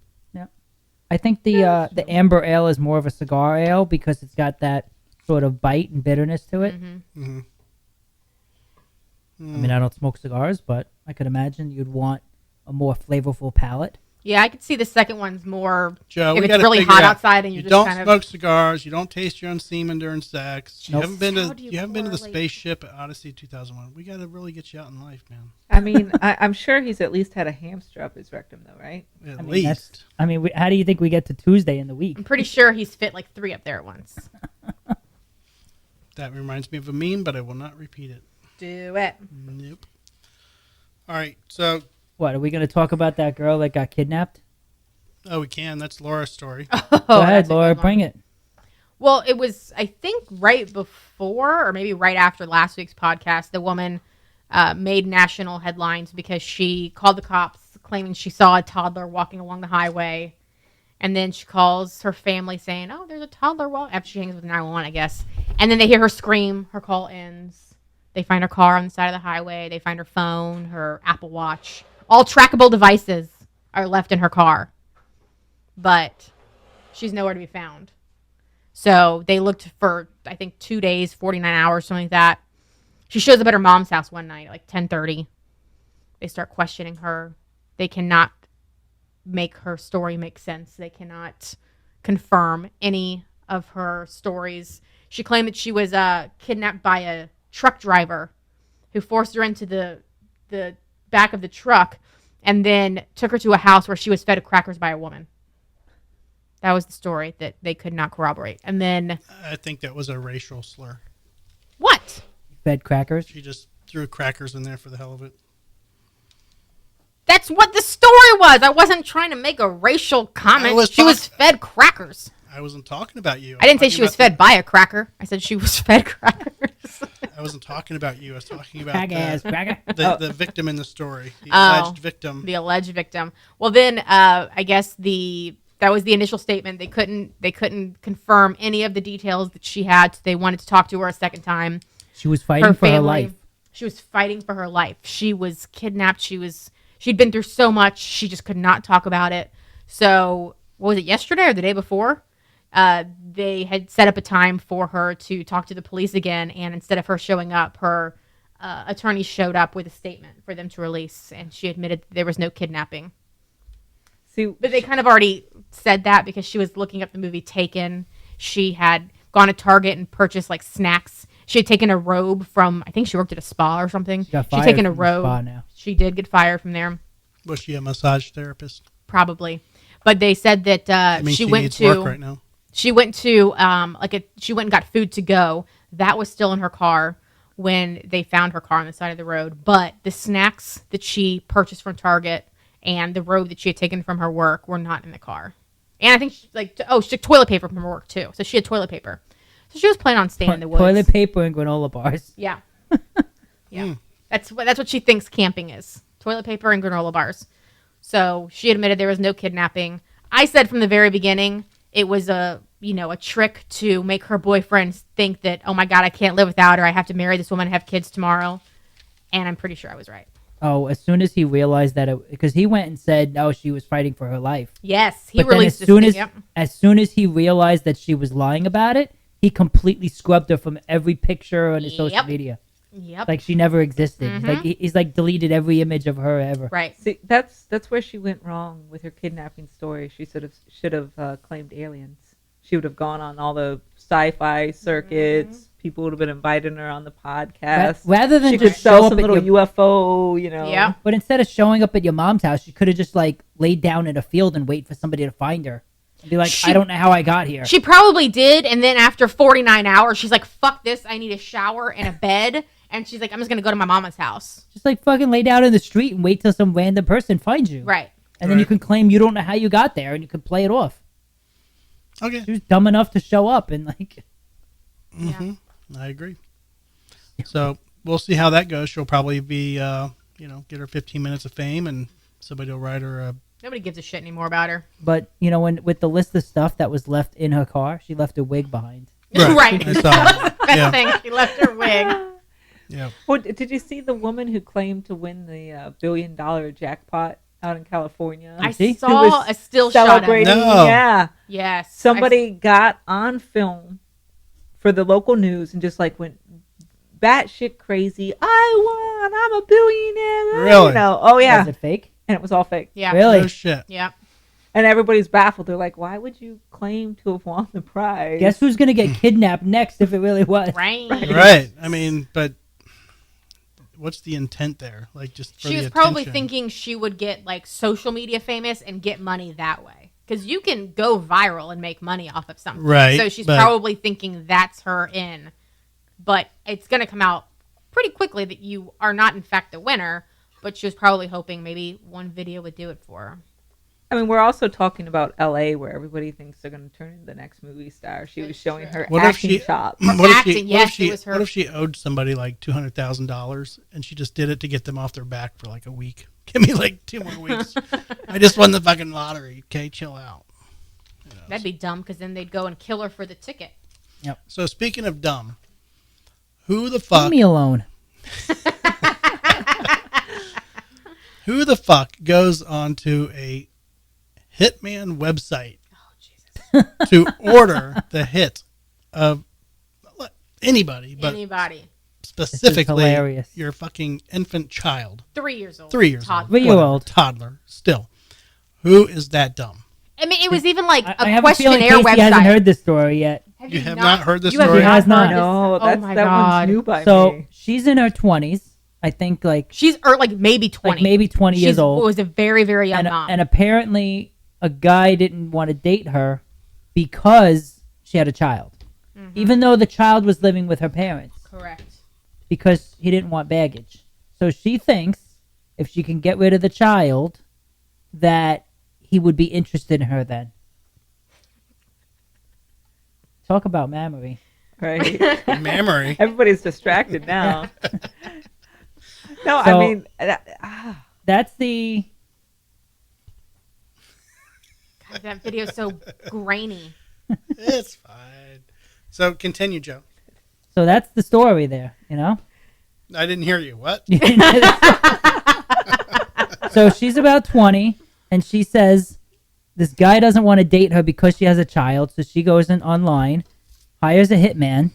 I think the amber ale is more of a cigar ale because it's got that sort of bite and bitterness to it. Mm-hmm. I mean, I don't smoke cigars, but I could imagine you'd want a more flavorful palate. Yeah, I could see the second one's more Joe, if we it's gotta really figure hot out, outside and you you're just don't kind smoke of cigars. You don't taste your own semen during sex. You Nope. haven't been How to do you you haven't been to the correlate? spaceship at Odyssey 2001. We got to really get you out in life, man. I mean, I'm sure he's at least had a hamster up his rectum, though, right? At I mean, least. how do you think we get to Tuesday in the week? I'm pretty sure he's fit like 3 up there at once. That reminds me of a meme, but I will not repeat it. Do it. Nope. All right, so What, are we going to talk about that girl that got kidnapped? we can. That's Laura's story. Go That's ahead, a Laura, good one. bring it. Well, it was, I think, right before or maybe right after last week's podcast, the woman made national headlines because she called the cops claiming she saw a toddler walking along the highway. And then she calls her family saying, oh, there's a toddler walking, after she hangs with 911, I guess. And then they hear her scream. Her call ends. They find her car on the side of the highway. They find her phone, her Apple Watch. All trackable devices are left in her car. But she's nowhere to be found. So they looked for, I think, 2 days, 49 hours, something like that. She shows up at her mom's house one night, like 10:30. They start questioning her. They cannot make her story make sense. They cannot confirm any of her stories. She claimed that she was kidnapped by a truck driver who forced her into the back of the truck and then took her to a house where she was fed crackers by a woman. That was the story that they could not corroborate. And then I think that was a racial slur. what? Fed crackers. She just threw crackers in there for the hell of it. That's what the story was. I wasn't trying to make a racial comment. She was fed crackers. I wasn't talking about you. I didn't say she was fed by a cracker. I said she was fed crackers. I wasn't talking about you. I was talking about the victim in the story. The alleged victim. The alleged victim. Well, then I guess that was the initial statement. They couldn't confirm any of the details that she had. So they wanted to talk to her a second time. She was fighting for her life. She was fighting for her life. She was kidnapped. She'd been through so much. She just could not talk about it. So what was it, yesterday or the day before? They had set up a time for her to talk to the police again, and instead of her showing up, her attorney showed up with a statement for them to release, and she admitted there was no kidnapping. But they kind of already said that because she was looking up the movie Taken. She had gone to Target and purchased like snacks. She had taken a robe from, I think she worked at a spa or something. She'd taken a robe. Spa now. She did get fired from there. Was she a massage therapist? Probably. But they said that she went needs to work right now. She went to she went and got food to go. That was still in her car when they found her car on the side of the road. But the snacks that she purchased from Target and the robe that she had taken from her work were not in the car. And I think she took toilet paper from her work too. So she had toilet paper. So she was planning on staying in the woods. Toilet paper and granola bars. Yeah. Yeah. That's what she thinks camping is. Toilet paper and granola bars. So she admitted there was no kidnapping. I said from the very beginning it was a trick to make her boyfriend think that, oh my God, I can't live without her. I have to marry this woman and have kids tomorrow. And I'm pretty sure I was right. Oh, as soon as he realized that, because he went and said, no, she was fighting for her life. Yes, he but released as soon as he realized that she was lying about it, he completely scrubbed her from every picture on his social media. Yep. Like she never existed. Mm-hmm. Like he's like deleted every image of her ever. Right. See, that's where she went wrong with her kidnapping story. She should have claimed aliens. She would have gone on all the sci-fi circuits. Mm-hmm. People would have been inviting her on the podcast. Rather than she just could sell show some up little UFO, Yeah. But instead of showing up at your mom's house, she could have just like laid down in a field and wait for somebody to find her. And be like, I don't know how I got here. She probably did, and then after 49 hours, she's like, fuck this, I need a shower and a bed. And she's like, I'm just going to go to my mama's house. Just like fucking lay down in the street and wait till some random person finds you. Right. And then you can claim you don't know how you got there and you can play it off. Okay. She was dumb enough to show up and like. Mm-hmm. Yeah. I agree. So we'll see how that goes. She'll probably be, get her 15 minutes of fame and somebody will write her a. Nobody gives a shit anymore about her. But, with the list of stuff that was left in her car, she left a wig behind. Right. I saw Best thing. She left her wig. Yeah. Well, did you see the woman who claimed to win the $1 billion jackpot out in California? I saw a still shot of it. No. Yeah. Yes. Somebody got on film for the local news and just like went batshit crazy. I won. I'm a billionaire. Really? Oh yeah. Was it fake? And it was all fake. Yeah. Really? No shit. Yeah. And everybody's baffled. They're like, why would you claim to have won the prize? Guess who's going to get kidnapped next if it really was? Right. I mean, but what's the intent there? Like just for she was probably thinking she would get like social media famous and get money that way. Because you can go viral and make money off of something. Right. So she's probably thinking that's her in. But it's going to come out pretty quickly that you are not, in fact, the winner. But she was probably hoping maybe one video would do it for her. I mean, we're also talking about L.A., where everybody thinks they're going to turn into the next movie star. She was showing her acting chops. What if she owed somebody like $200,000 and she just did it to get them off their back for like a week? Give me like 2 more weeks. I just won the fucking lottery. Okay, chill out. That'd be dumb because then they'd go and kill her for the ticket. Yep. So speaking of dumb, who the fuck? Leave me alone. Who the fuck goes onto a hitman website to order the hit of anybody, but specifically your fucking infant child? 3 years old. 3 years toddler. old. 3-year-old. Toddler. Still. Who is that dumb? I mean, it was even like a I have questionnaire a feeling Kasey website. hasn't heard this story yet. You have not heard this You have story? not Has not. heard this? No, Oh my that God. one's new by So me. she's in her 20s. I think like She's or like maybe 20. like maybe 20 years old. Was a very, very young mom. And apparently a guy didn't want to date her because she had a child. Even though the child was living with her parents. Correct. Because he didn't want baggage. So she thinks if she can get rid of the child, that he would be interested in her then. Talk about memory. Right. Memory. Everybody's distracted now. No, So- I mean, That's the... God, that video's so grainy. It's fine. So continue, Joe. So that's the story there, you know? I didn't hear you. What? So she's about 20, and she says this guy doesn't want to date her because she has a child, so she goes in online, hires a hitman,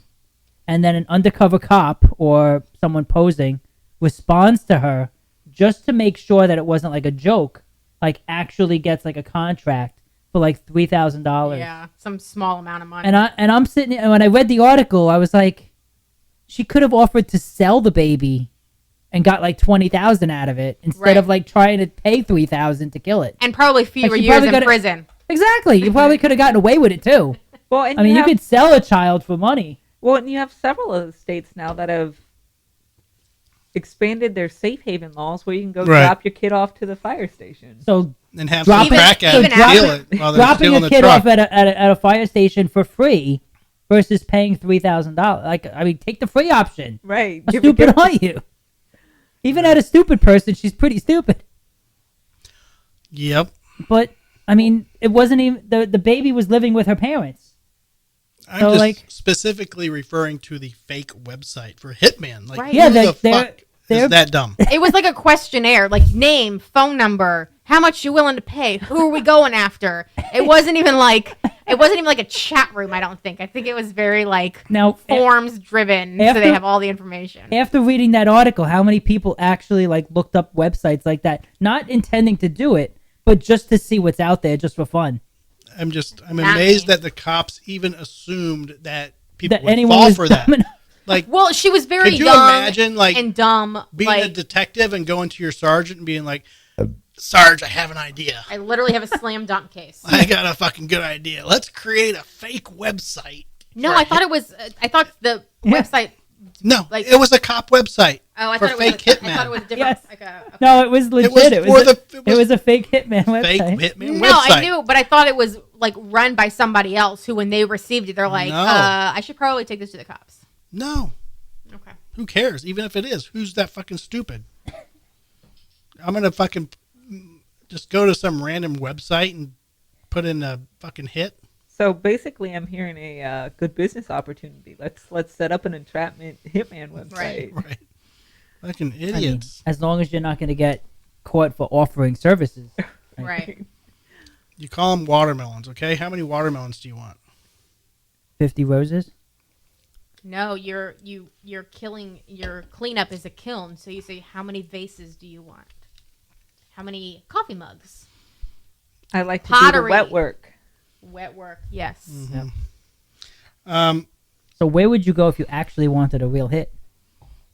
and then an undercover cop or someone posing responds to her just to make sure that it wasn't like a joke, like actually gets like a contract for like $3,000. Yeah, some small amount of money. And I'm sitting, and when I read the article, I was like, she could have offered to sell the baby and got like 20,000 out of it instead Right. of like trying to pay 3,000 to kill it. And probably fewer Like, she years probably in got it- prison. Exactly. You probably could have gotten away with it too. well, and I mean, you have, could sell a child for money. Well, and you have several of the states now that have expanded their safe haven laws, where you can go Right. drop your kid off to the fire station. So And have Drop some it- crack even addict after- steal it while they're dropping stealing a the kid truck. off at a fire station for free versus paying $3,000. Like, I mean, take the free option. Right. How stupid are you? Even at a stupid person, she's pretty stupid. Yep. But I mean, it wasn't even the baby was living with her parents. I'm So, just like- specifically referring to the fake website for Hitman. Like, Right. who Yeah, the they're- fuck they're- is that dumb? It was like a questionnaire, like name, phone number, how much you willing to pay, who are we going after. It wasn't even like a chat room. I don't think. I think it was very like Now, forms driven, so after- they have all the information. after reading that article, how many people actually like looked up websites like that, not intending to do it, but just to see what's out there, just for fun? I'm Not amazed me. that the cops even assumed that people That would anyone fall was for that. dumb enough- Like, Well, she was very could you young imagine, like, and dumb. being a Like detective and going to your sergeant and being like, Sarge, I have an idea. I literally have a slam dunk case. I got a fucking good idea. Let's create a fake website. No, for I a thought hit- it was. I thought the Yeah. website. No, like- it was a cop website. Oh, I for thought it was. fake I hitman. thought it was different. Yes. Like a No, it was legit. was It for was, the- it was a fake hitman website. Fake Hitman No, website. I knew, but I thought it was like run by somebody else who, when they received it, they're like, No. I should probably take this to the cops. No, Okay. who cares? Even if it is, who's that fucking stupid? I'm gonna fucking just go to some random website and put in a fucking hit. So basically, I'm hearing a good business opportunity. Let's set up an entrapment hitman website. Right. Right. Fucking I mean, idiots. as long as you're not going to get caught for offering services. Right. You call them watermelons, okay? How many watermelons do you want? 50 roses. No, your cleanup is a kiln. So you say, how many vases do you want? How many coffee mugs? I like to do the Pottery. wet work. Wet work, yes. So where would you go if you actually wanted a real hit?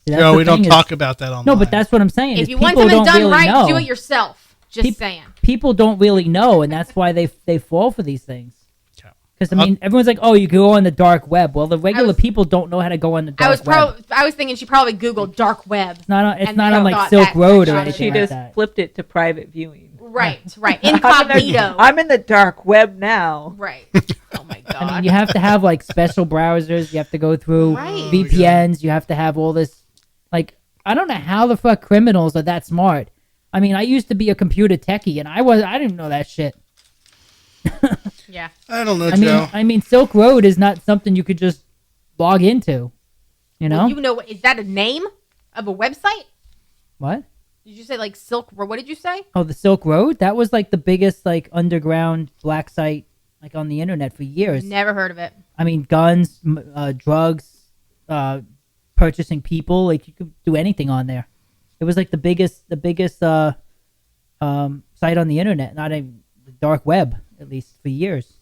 See, that's No, the we don't thing is- talk about that online. No, but that's what I'm saying. If is you want people something don't done really right, know. do it yourself. Just Peop- saying. People don't really know, and that's why they fall for these things. Okay. Because I mean, everyone's like, "Oh, you can go on the dark web." Well, the regular was- people don't know how to go on the dark web. I was thinking she probably Googled dark web. It's not on, it's and not then on like thought Silk that- Road or that anything She like just that. flipped it to private viewing. Right, right. I'm in Incognito. I'm in the dark web now. Right. Oh my god. I mean, you have to have like special browsers. You have to go through Right. VPNs. You have to have all this. Like, I don't know how the fuck criminals are that smart. I mean, I used to be a computer techie, and I didn't know that shit. Yeah. I don't know, I Joe. mean, Silk Road is not something you could just log into. You know Well, you know, is that a name of a website? what? Did you say like Silk? What did you say? Oh, the Silk Road. That was like the biggest like underground black site like on the internet for years. Never heard of it. I mean, guns, drugs, purchasing people. Like you could do anything on there. It was like the biggest site on the internet, not a the dark web, at least for years.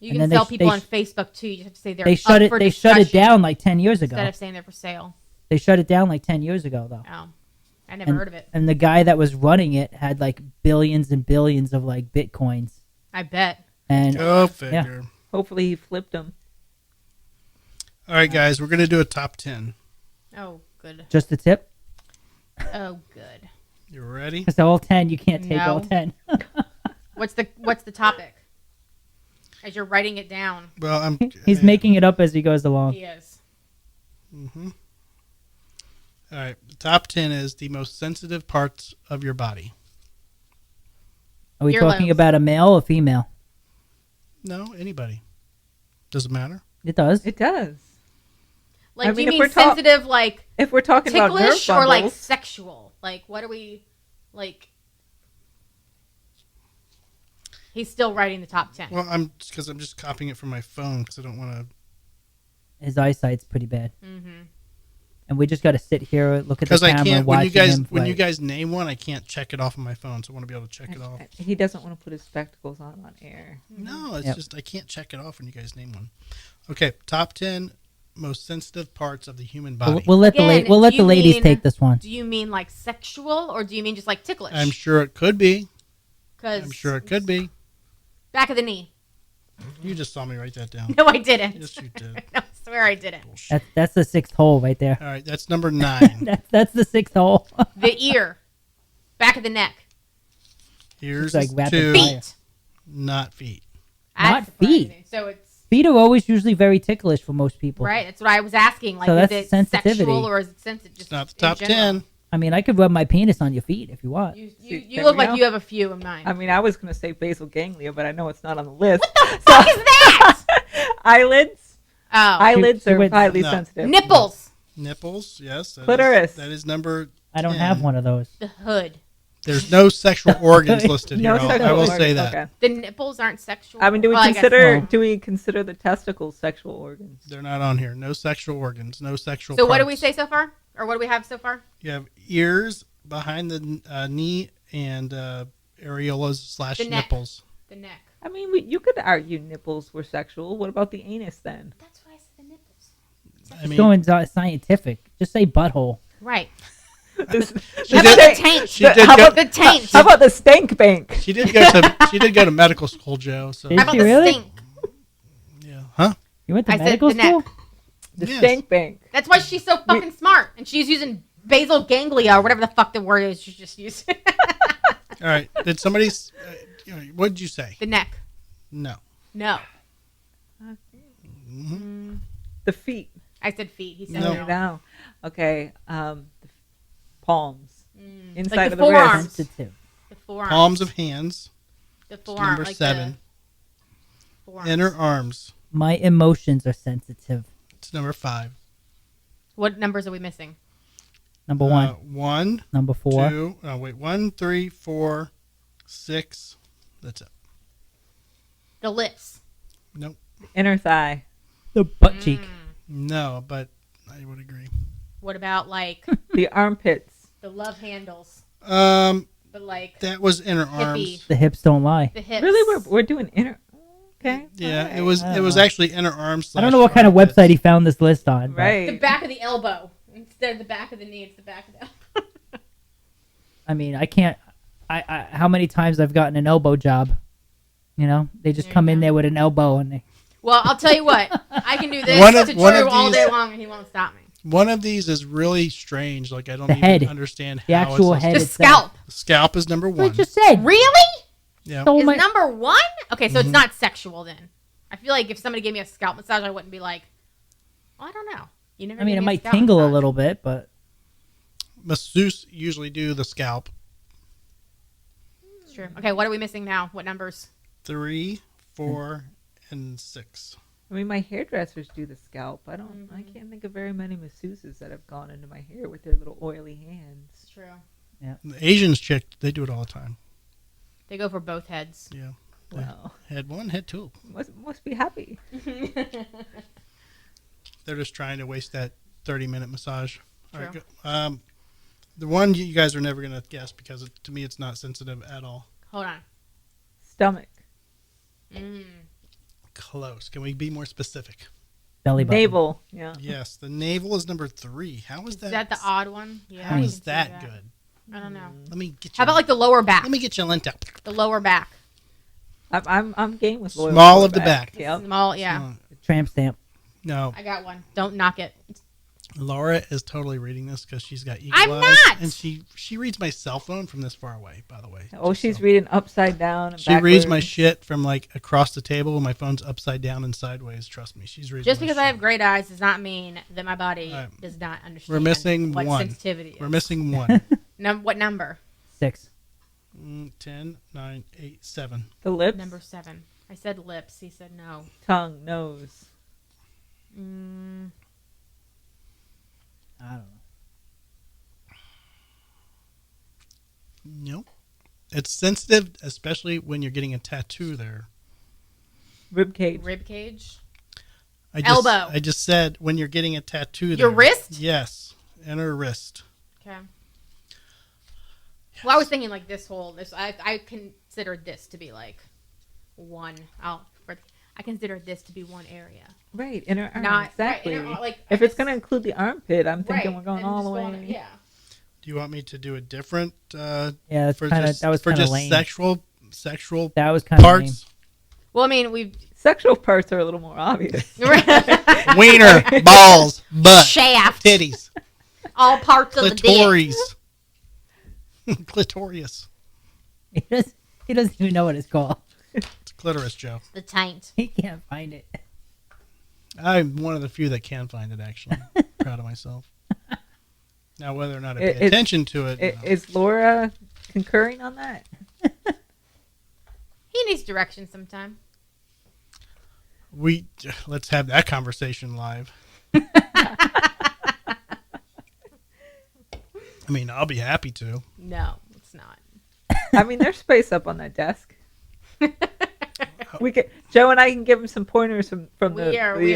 You And can then sell they people on sh- Facebook too. You just have to say they're They shut up it. for They shut it discussion down like 10 years ago. instead of saying they're for sale. They shut it down like 10 years ago, though. Oh. I never heard of it. And the guy that was running it had like billions and billions of like bitcoins. I bet. And Go figure. Hopefully he flipped them. All right, guys, we're gonna do a top 10. Oh, good. just the tip. Oh, good. You ready? Because all 10, you can't take all No. 10. What's the topic? As you're writing it down. Well, He's making it up as he goes along. He is. All right. The top 10 is the most sensitive parts of your body. Are we Earlobes. talking about a male or female? No, anybody. Doesn't matter. It does. It does. Like, I do mean, you if mean we're talk- sensitive, like If we're talking about nerve ticklish, or like bundles, sexual? Like, what are we like? He's still writing the top 10. Well, I'm just copying it from my phone because I don't want to. His eyesight's pretty bad. Mm-hmm. And we just got to sit here, look at the Because I camera, can't. watching him When you fight. guys name one, I can't check it off on my phone, so I want to be able to check it off. he doesn't want to put his spectacles on air. No, it's Yep. just I can't check it off when you guys name one. Okay, top 10 most sensitive parts of the human body. We'll let Again, we'll let do the you ladies mean- take this one. Do you mean like sexual, or do you mean just like ticklish? I'm sure it could be. 'Cause I'm sure it could be. Back of the knee. You just saw me write that down. No, I didn't. Yes, you did. No, I swear I didn't. That's the 6th hole right there. All right, that's number 9. That's the 6th hole. The ear. Back of the neck. Here's It's like rapid 2, fire. Feet. not feet. Not That's feet. surprising. So it's Feet are always usually very ticklish for most people. right. That's what I was asking. Like, So is that's it sensitivity. sexual or is it sensitive? Just It's not the in top general? 10. I mean, I could rub my penis on your feet if you want. You There look we like go. you have a few in mind. I mean, I was going to say basal ganglia, but I know it's not on the list. What is that? Eyelids. Oh, Eyelids She are went- highly No. sensitive. nipples. Nipples, yes. Clitoris. That is number 10. I don't have one of those. The hood. There's no sexual organs listed No here. sexual I will organs, say that. okay. The nipples aren't sexual. I mean, do we Well, I guess consider not. do we consider the testicles sexual organs? They're not on here. No sexual organs. No sexual So what do we parts. say so far, or what do we have so far? You have ears behind the knee and areolas / The neck. nipples. The neck. I mean, you could argue nipples were sexual. What about the anus then? That's why I said the nipples. I mean, Going scientific. Just say butthole. Right. she How about did, the taint? she did How go, about the taint? How about the stank bank? she did go to medical school, Joe. So Did How about she the really? stink? yeah, huh? You went to I said medical the neck. school? The Yes. stank bank. That's why she's so fucking smart, and she's using basal ganglia or whatever the fuck the word is. She just used All right. Did somebody? What did you say? the neck. No. No, The feet. I said feet. He said No. no. No. Okay. The palms. Inside Like the of the forearms. wrist. Sensitive. The forearm. Palms of hands. The It's forearm. number like 7. The forearms. Inner arms. My emotions are sensitive. It's number 5. What numbers are we missing? Number 1. 1, Number 4. 2. Oh wait. 1, 3, 4, 6. That's it. The lips. Nope. Inner thigh. The butt cheek. No, but I would agree. What about like The armpits. the love handles? Um, But like that was inner hippie. arms. The hips don't lie. The hips. Really, we're doing inner. Okay. Yeah, alright. it was actually inner arms. I don't know what kind of website he found this list on. but- Right. the back of the elbow instead of the back of the knee. It's the back of the elbow. I mean, I can't. I how many times I've gotten an elbow job? You know, they just come in there with an elbow and they. Well, I'll tell you what. I can do this One to of Drew all these- day long, and he won't stop me. One of these is really strange. Like I don't The even head. understand The how actual it's head. The itself. scalp The scalp is number That's what I 1. just said. really Yeah. So is my- number 1. Okay, so it's not sexual then. I feel like if somebody gave me a scalp massage, I wouldn't be like, well, I don't know. You never. I mean, gave it me might scalp tingle a massage. little bit, but Masseuse usually do the scalp. It's true. Okay, what are we missing now? What numbers? 3, 4, and 6. I mean, my hairdressers do the scalp. I can't think of very many masseuses that have gone into my hair with their little oily hands. It's true. The Asians chick, they do it all the time. They go for both heads. Yeah. Wow. Head 1, head 2. Must be happy. They're just trying to waste that 30-minute massage. All right, True. go. The one you guys are never going to guess because to me it's not sensitive at all. Hold on. Stomach. Close. Can we be more specific? belly button. Navel. Yeah. Yes, the navel is number 3. How is Is that? that the odd one? Yeah. How I is can see that good? I don't know. Let me get you. How about like the lower back? Let me get you lint out. The lower back. I'm game with loyal Small of the back. Yep. Small, yeah. Tramp stamp. No, I got one. Don't knock it. Laura is totally reading this because she's got eagle I'm eyes, not! and she reads my cell phone from this far away. By the way. Oh, Just she's so. reading upside down. And She reads my backwards. shit from like across the table when my phone's upside down and sideways. Trust me, she's reading. Just my because shit. I have great eyes does not mean that my body Alright. does not understand. We're missing what one. sensitivity is. We're missing one. What number? 6. 10, 9, 8, 7. The lips, Number 7. I said lips. He said no. tongue, nose. I don't know. Nope. It's sensitive, especially when you're getting a tattoo there. Rib cage. Rib cage. Elbow. Elbow. I just said when you're getting a tattoo there. Your wrist? Yes. Inner wrist. Okay. Well, I was thinking like this whole this. I consider this to be like one. I consider this to be one area. Right, inner arm. Not exactly. Right, like If it's going to include the armpit, I'm thinking right, we're going and all just the way. going- yeah. Do you want me to do a different Yeah, that's for kind of just that was for kind of just lame. sexual That was kind of lame. parts? Well, I mean, we've Sexual parts are a little more obvious. Wiener, balls, butt, shaft, titties, all parts of the dick. clitoris. Clitorius. He doesn't even know what it's called. It's clitoris, Joe. The taint. He can't find it. I'm one of the few that can find it, actually. Proud of myself. Now, whether or not I pay It's- attention to it, you know. Is Laura concurring on that? He needs direction sometime. Let's have that conversation live. I mean, I'll be happy to. No, it's not. I mean, there's space up on that desk. Joe and I can give him some pointers from We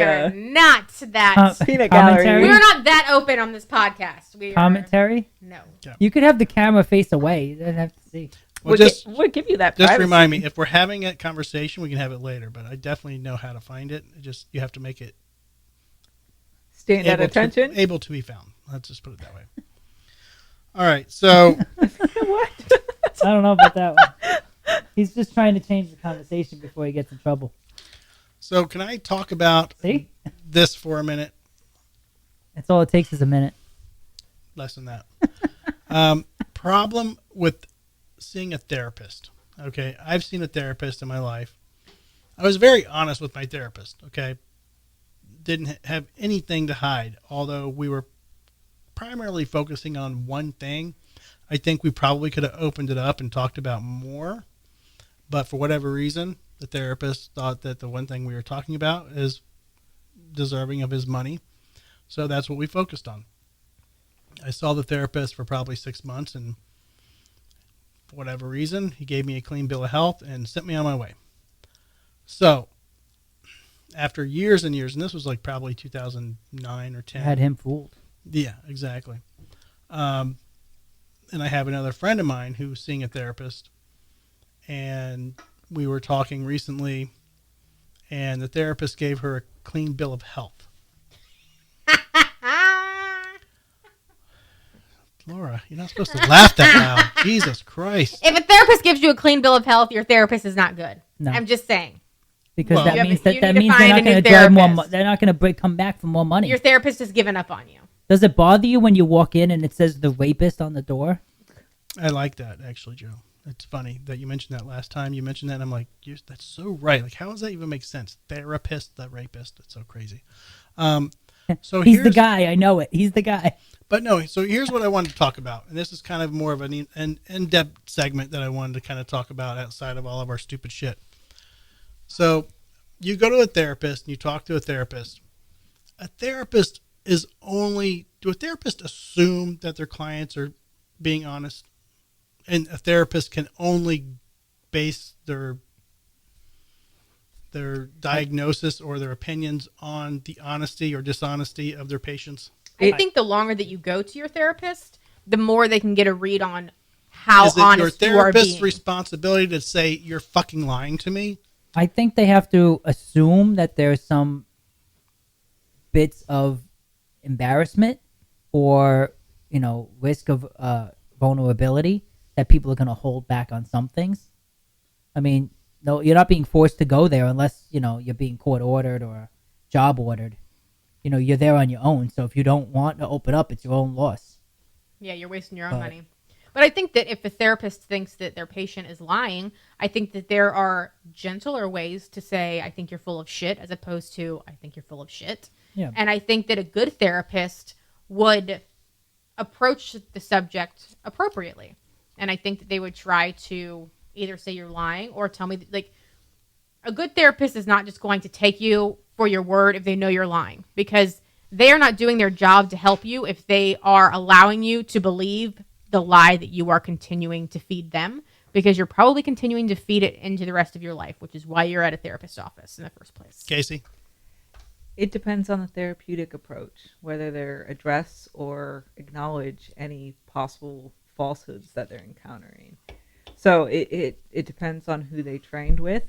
are not that. peanut Commentary? gallery. We are not that open on this podcast. We are, Commentary? No. You could have the camera face away. You don't have to see. Well, We'll give you that. just privacy. remind me, if we're having a conversation, we can have it later, but I definitely know how to find it. You have to make it Stand at attention. able to be found. Let's just put it that way. All right, so What? I don't know about that one. He's just trying to change the conversation before he gets in trouble. can I talk about See? this for a minute? That's all it takes is a minute. Less than that. Problem with seeing a therapist. Okay, I've seen a therapist in my life. I was very honest with my therapist. Okay, didn't have anything to hide. Although we were primarily focusing on one thing, I think we probably could have opened it up and talked about more. But for whatever reason, the therapist thought that the one thing we were talking about is deserving of his money. So that's what we focused on. I saw the therapist for probably 6 months, and for whatever reason, he gave me a clean bill of health and sent me on my way. So after years and years, and this was like probably 2009 or 10. Had him fooled. Yeah, exactly. And I have another friend of mine who's seeing a therapist, and we were talking recently, and the therapist gave her a clean bill of health. Laura, you're not supposed to laugh that loud. Jesus Christ. If a therapist gives you a clean bill of health, your therapist is not good. No. I'm just saying. Because Well- that You have- means you that need to means they're find not a new going to drive more. therapist. They're not going to come back for more money. Your therapist has given up on you. Does it bother you when you walk in and it says the rapist on the door? I like that, actually, Joe. It's funny that you mentioned that last time. You mentioned that, and I'm like, that's so right. Like, how does that even make sense? Therapist, the rapist. It's so crazy. So He's the here's- guy. I know it. He's the guy. But no, so here's what I wanted to talk about. And this is kind of more of an in-depth segment that I wanted to kind of talk about outside of all of our stupid shit. So you go to a therapist and you talk to a therapist. A therapist do a therapist assume that their clients are being honest? And a therapist can only base their diagnosis or their opinions on the honesty or dishonesty of their patients? I think the longer that you go to your therapist, the more they can get a read on how Is it your honest you are therapist's being. responsibility to say you're fucking lying to me? I think they have to assume that there's some bits of embarrassment or risk of vulnerability that people are going to hold back on some things. I mean, no, you're not being forced to go there unless, you're being court ordered or job ordered. You're there on your own. So if you don't want to open up, it's your own loss. Yeah, you're wasting your own money. But I think that if a therapist thinks that their patient is lying, I think that there are gentler ways to say, I think you're full of shit, as opposed to, I think you're full of shit. Yeah. And I think that a good therapist would approach the subject appropriately. And I think that they would try to either say you're lying or tell me, like, a good therapist is not just going to take you for your word if they know you're lying, because they are not doing their job to help you if they are allowing you to believe the lie that you are continuing to feed them, because you're probably continuing to feed it into the rest of your life, which is why you're at a therapist's office in the first place. Kasey? It depends on the therapeutic approach, whether they address or acknowledge any possible falsehoods that they're encountering. So it depends on who they trained with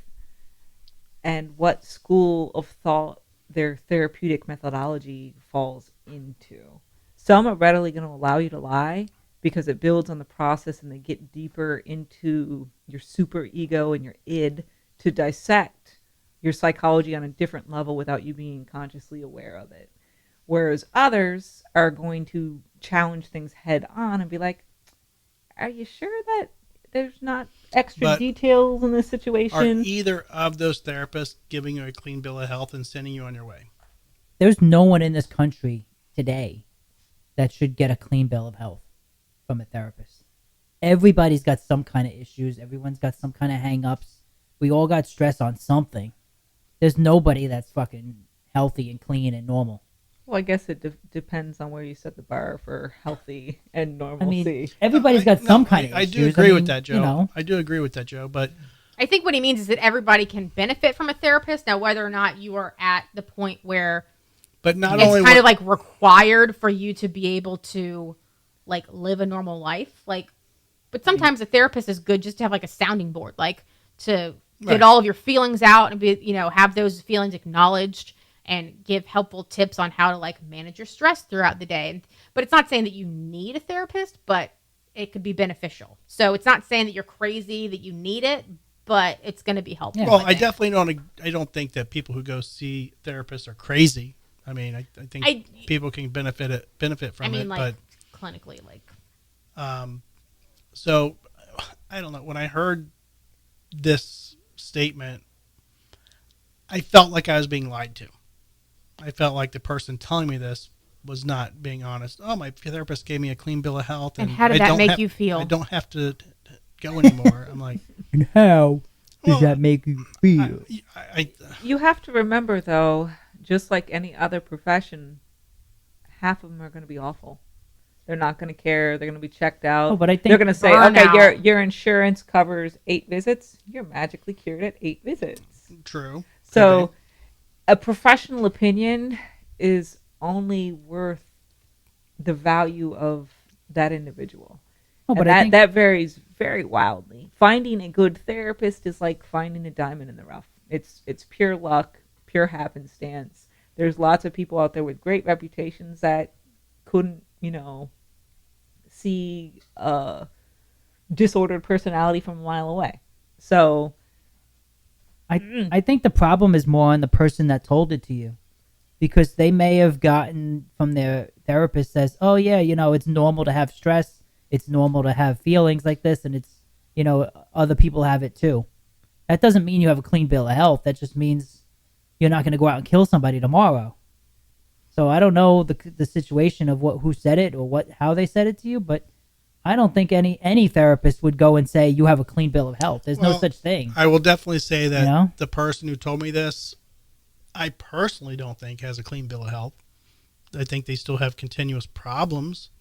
and what school of thought their therapeutic methodology falls into. Some are readily going to allow you to lie because it builds on the process and they get deeper into your super ego and your id to dissect your psychology on a different level without you being consciously aware of it. Whereas others are going to challenge things head on and be like, are you sure that there's not extra details in this situation? Are either of those therapists giving you a clean bill of health and sending you on your way? There's no one in this country today that should get a clean bill of health from a therapist. Everybody's got some kind of issues. Everyone's got some kind of hang-ups. We all got stress on something. There's nobody that's fucking healthy and clean and normal. Well, I guess it depends on where you set the bar for healthy and normalcy. I mean, everybody's got some kind of issues. I do agree with that, Joe. I do agree with that, Joe. But I think what he means is that everybody can benefit from a therapist. Now, whether or not you are at the point where it's kind of like required for you to be able to like live a normal life, like, but sometimes a therapist is good just to have like a sounding board, like to get all of your feelings out and be, have those feelings acknowledged and give helpful tips on how to like manage your stress throughout the day. But it's not saying that you need a therapist, but it could be beneficial. So it's not saying that you're crazy, that you need it, but it's going to be helpful. Yeah. Well, I definitely don't think that people who go see therapists are crazy. I mean, I think people can benefit from it. Like, but clinically, like. So, I don't know. When I heard this statement, I felt like I was being lied to. I felt like the person telling me this was not being honest. Oh, my therapist gave me a clean bill of health. And how did that make you feel? I don't have to go anymore. I'm like, and how does that make you feel? You have to remember, though, just like any other profession, half of them are going to be awful. They're not going to care. They're going to be checked out. Oh, but I think they're going to say, okay, your insurance covers 8 visits. You're magically cured at 8 visits. True. So a professional opinion is only worth the value of that individual. Oh, but that varies very wildly. Finding a good therapist is like finding a diamond in the rough. It's pure luck, pure happenstance. There's lots of people out there with great reputations that couldn't, see a disordered personality from a mile away. So I think the problem is more on the person that told it to you, because they may have gotten from their therapist says, oh yeah, it's normal to have stress. It's normal to have feelings like this. And it's, other people have it too. That doesn't mean you have a clean bill of health. That just means you're not going to go out and kill somebody tomorrow. So I don't know the situation of who said it or how they said it to you, but I don't think any therapist would go and say you have a clean bill of health. There's no such thing. I will definitely say that the person who told me this, I personally don't think has a clean bill of health. I think they still have continuous problems.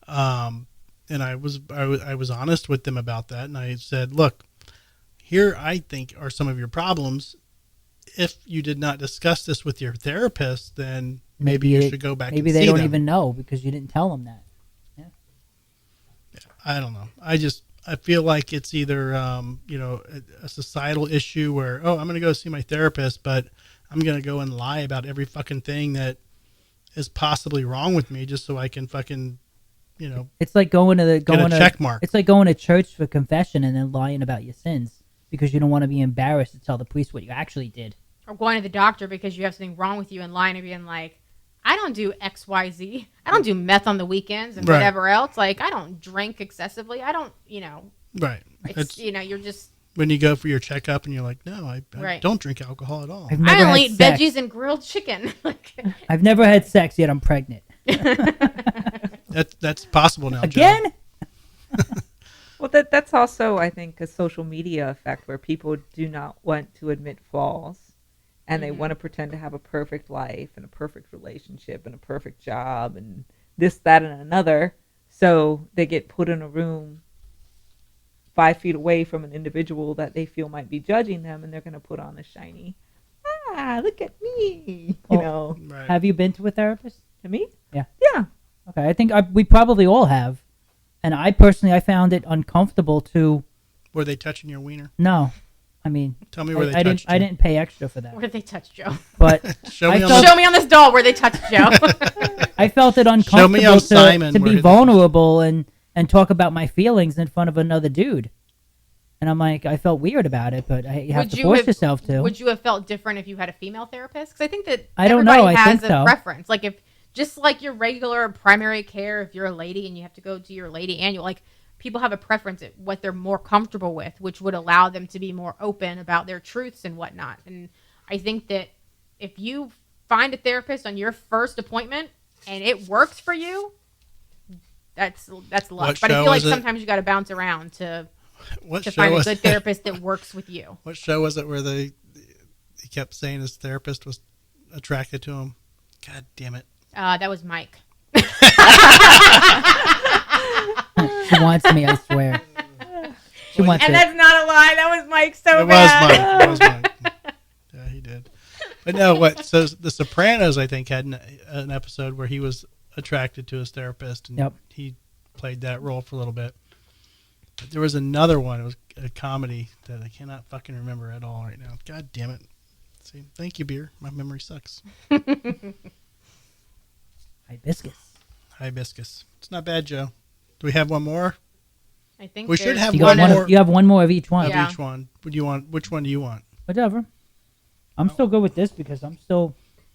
And I was honest with them about that, and I said, look, here I think are some of your problems. If you did not discuss this with your therapist, then maybe you should go back and see them. Maybe they don't even know because you didn't tell them that. Yeah. I don't know. I feel like it's either, a societal issue where, I'm going to go see my therapist, but I'm going to go and lie about every fucking thing that is possibly wrong with me just so I can fucking It's like going to check mark. It's like going to church for confession and then lying about your sins because you don't want to be embarrassed to tell the priest what you actually did. Or going to the doctor because you have something wrong with you and lying and being like, I don't do X, Y, Z. I don't do meth on the weekends and whatever else. Like, I don't drink excessively. I don't, Right. It's you're just. When you go for your checkup and you're like, no, I don't drink alcohol at all. I've never I only had eat sex. veggies and grilled chicken. I've never had sex yet. I'm pregnant. That's possible now. Again? Well, that's also, I think, a social media effect where people do not want to admit flaws, and they want to pretend to have a perfect life and a perfect relationship and a perfect job and this, that, and another. So they get put in a room 5 feet away from an individual that they feel might be judging them, and they're going to put on a shiny, look at me, Right. Have you been to a therapist? To me? Yeah. Yeah. Okay, I think we probably all have. And I personally found it uncomfortable to... Were they touching your wiener? No. I mean... Tell me where they I touched didn't. I didn't pay extra for that. Where did they touch Joe? But Show me I Show me on this doll where they touched Joe. I felt it Show me uncomfortable on Simon to where be they- vulnerable and talk about my feelings in front of another dude. And I'm like, I felt weird about it, but you have to force yourself to. Would you have felt different if you had a female therapist? Because I think that I don't know, everybody I has think a so. preference. Like if just like your regular primary care, if you're a lady and you have to go to your lady annual, like people have a preference at what they're more comfortable with, which would allow them to be more open about their truths and whatnot. And I think that if you find a therapist on your first appointment and it works for you, that's luck. What But I show feel like is it? sometimes you got to bounce around to What show find a was good it? therapist that works with you. What show was it where he kept saying his therapist was attracted to him? God damn it. That was Mike. She wants me, I swear. She wants And it. that's not a lie. That was Mike so It was bad. Mike. It was Mike. Yeah, he did. But no, so The Sopranos, I think, had an episode where he was attracted to his therapist, and Yep. he played that role for a little bit. But there was another one. It was a comedy that I cannot fucking remember at all right now. God damn it. See, thank you, beer. My memory sucks. Hibiscus. Hibiscus. It's not bad, Joe. Do we have one more? I think We should there's have You one got more you have one more of each one. of Yeah. each one. Would you want? Which one do you want? Whatever. I'm still good with this because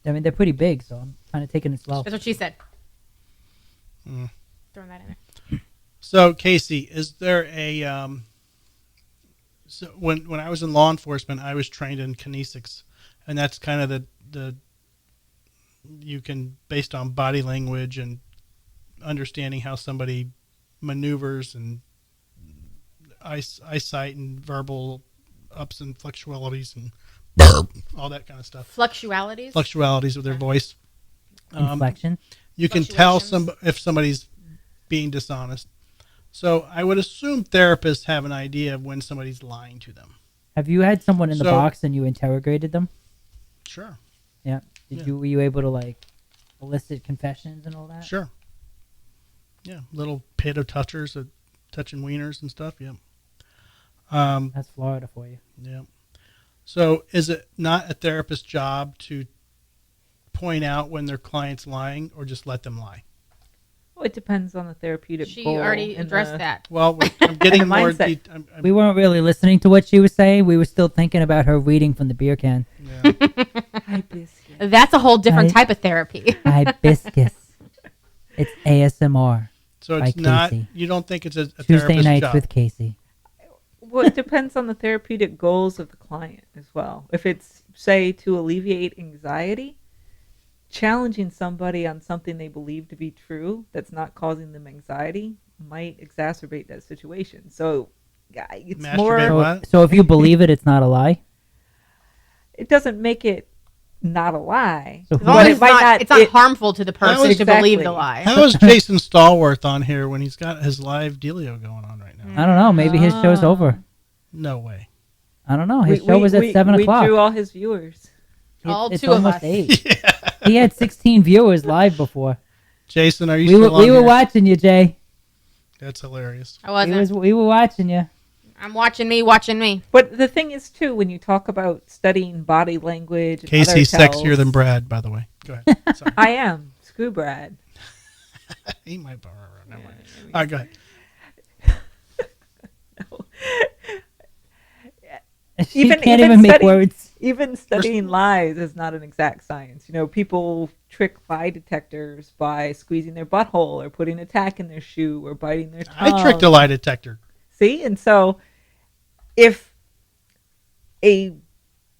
they're pretty big, so I'm kind of taking it slow. That's what she said. Mm. Throwing that in there. So, Kasey, is there a so when I was in law enforcement, I was trained in kinesics, and that's kind of the you can, based on body language and understanding how somebody maneuvers and eyesight and verbal ups and fluctualities and all that kind of stuff. Fluctualities. Fluctualities of their voice. Inflection. You can tell Fluctuations. if somebody's being dishonest. So I would assume therapists have an idea of when somebody's lying to them. Have you had someone in the So- box and you interrogated them? Sure. Yeah. Were you able to like elicit confessions and all that? Sure. Yeah, little pedo touchers, touching wieners and stuff. Yeah. That's Florida for you. Yeah. So is it not a therapist's job to point out when their client's lying, or just let them lie? Well, it depends on the therapeutic She goal already and addressed the- that. Well, I'm getting more. Mindset. I'm, We weren't really listening to what she was saying. We were still thinking about her reading from the beer can. yeah. Hibiscus. That's a whole different I- type of therapy. Hibiscus. It's ASMR. So By it's not. Kasey. You don't think it's a Tuesday therapist's nights job? with Kasey. Well, it depends on the therapeutic goals of the client as well. If it's, say, to alleviate anxiety, challenging somebody on something they believe to be true that's not causing them anxiety might exacerbate that situation. So, yeah, it's Masturbate more. what? So, What? so if you believe it, it's not a lie. It doesn't make it not a lie. So As who- long But as it it's might not, not- it's not it- harmful to the person to Exactly. believe the lie. How is Jason Stallworth on here when he's got his live dealio going on right now? I don't know. Maybe his show's over. No way. I don't know. His show was at 7 o'clock. We drew all his viewers. All It's two of almost us. 8. He had 16 viewers live before. Jason, are you We still were on here? watching you, Jay. That's hilarious. I wasn't. We were watching you. I'm watching me. But the thing is, too, when you talk about studying body language, and other Casey's tells, sexier than Brad, by the way. Go ahead. Sorry. I am. Screw Brad. He might. Never mind. All right, go ahead. She can't even make words. Even studying lies is not an exact science. People trick lie detectors by squeezing their butthole or putting a tack in their shoe or biting their tongue. I tricked a lie detector. See? And so if a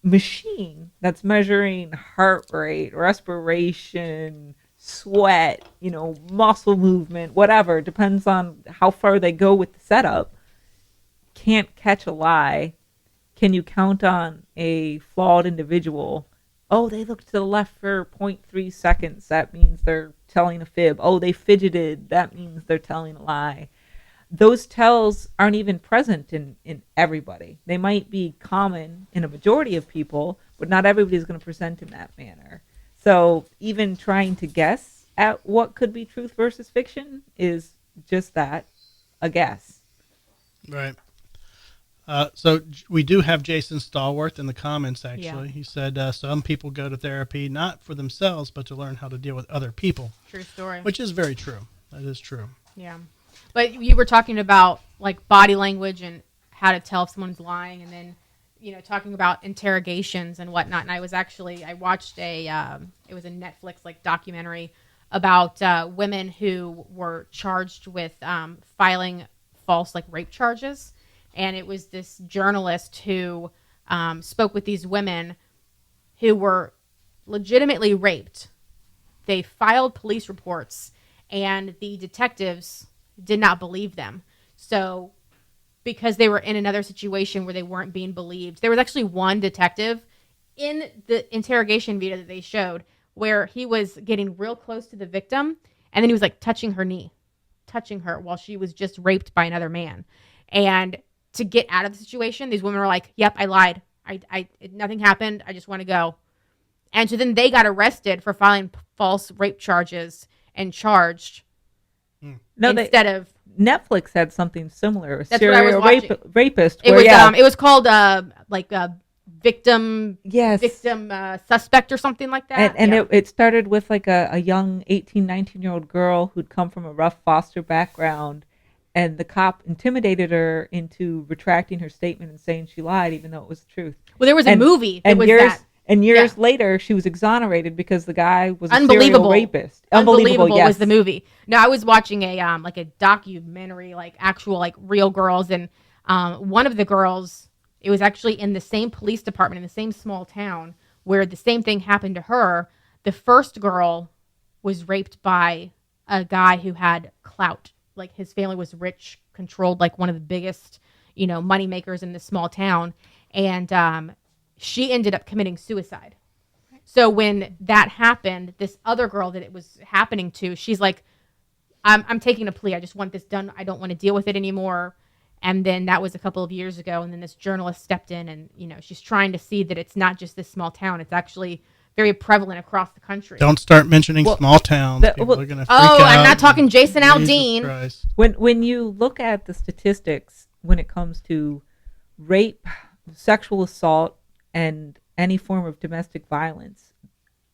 machine that's measuring heart rate, respiration, sweat, muscle movement, whatever, depends on how far they go with the setup, can't catch a lie, can you count on a flawed individual? Oh, they looked to the left for 0.3 seconds. That means they're telling a fib. Oh, they fidgeted. That means they're telling a lie. Those tells aren't even present in everybody. They might be common in a majority of people, but not everybody's going to present in that manner. So even trying to guess at what could be truth versus fiction is just that, a guess. Right. So we do have Jason Stallworth in the comments, actually. Yeah. He said some people go to therapy not for themselves, but to learn how to deal with other people. True story. Which is very true. That is true. Yeah. But you were talking about like body language and how to tell if someone's lying, and then, talking about interrogations and whatnot. And I watched it was a Netflix like documentary about women who were charged with filing false like rape charges. And it was this journalist who spoke with these women who were legitimately raped. They filed police reports, and the detectives did not believe them. So because they were in another situation where they weren't being believed, there was actually one detective in the interrogation video that they showed where he was getting real close to the victim, and then he was like touching her while she was just raped by another man. And to get out of the situation, these women were like, yep, I lied. Nothing happened. I just want to go. And so then they got arrested for filing false rape charges and charged instead of... Netflix had something similar. A That's what I was serial watching. rapist. It was called victim suspect or something like that. And it started with like a young 18, 19-year-old girl who'd come from a rough foster background, and the cop intimidated her into retracting her statement and saying she lied, even though it was the truth. Well, there was a movie that was that. And years later, she was exonerated because the guy was a Unbelievable. serial rapist. Unbelievable yes. was the movie. No, I was watching a documentary, like actual like real girls, and one of the girls, it was actually in the same police department in the same small town where the same thing happened to her. The first girl was raped by a guy who had clout. Like his family was rich, controlled like one of the biggest, money makers in this small town. And she ended up committing suicide. So when that happened, this other girl that it was happening to, she's like, I'm taking a plea. I just want this done. I don't want to deal with it anymore. And then that was a couple of years ago. And then this journalist stepped in and, she's trying to see that it's not just this small town. It's actually very prevalent across the country. Don't start mentioning small towns. People are going to freak out. I'm not talking Jason Aldean. When you look at the statistics when it comes to rape, sexual assault, and any form of domestic violence,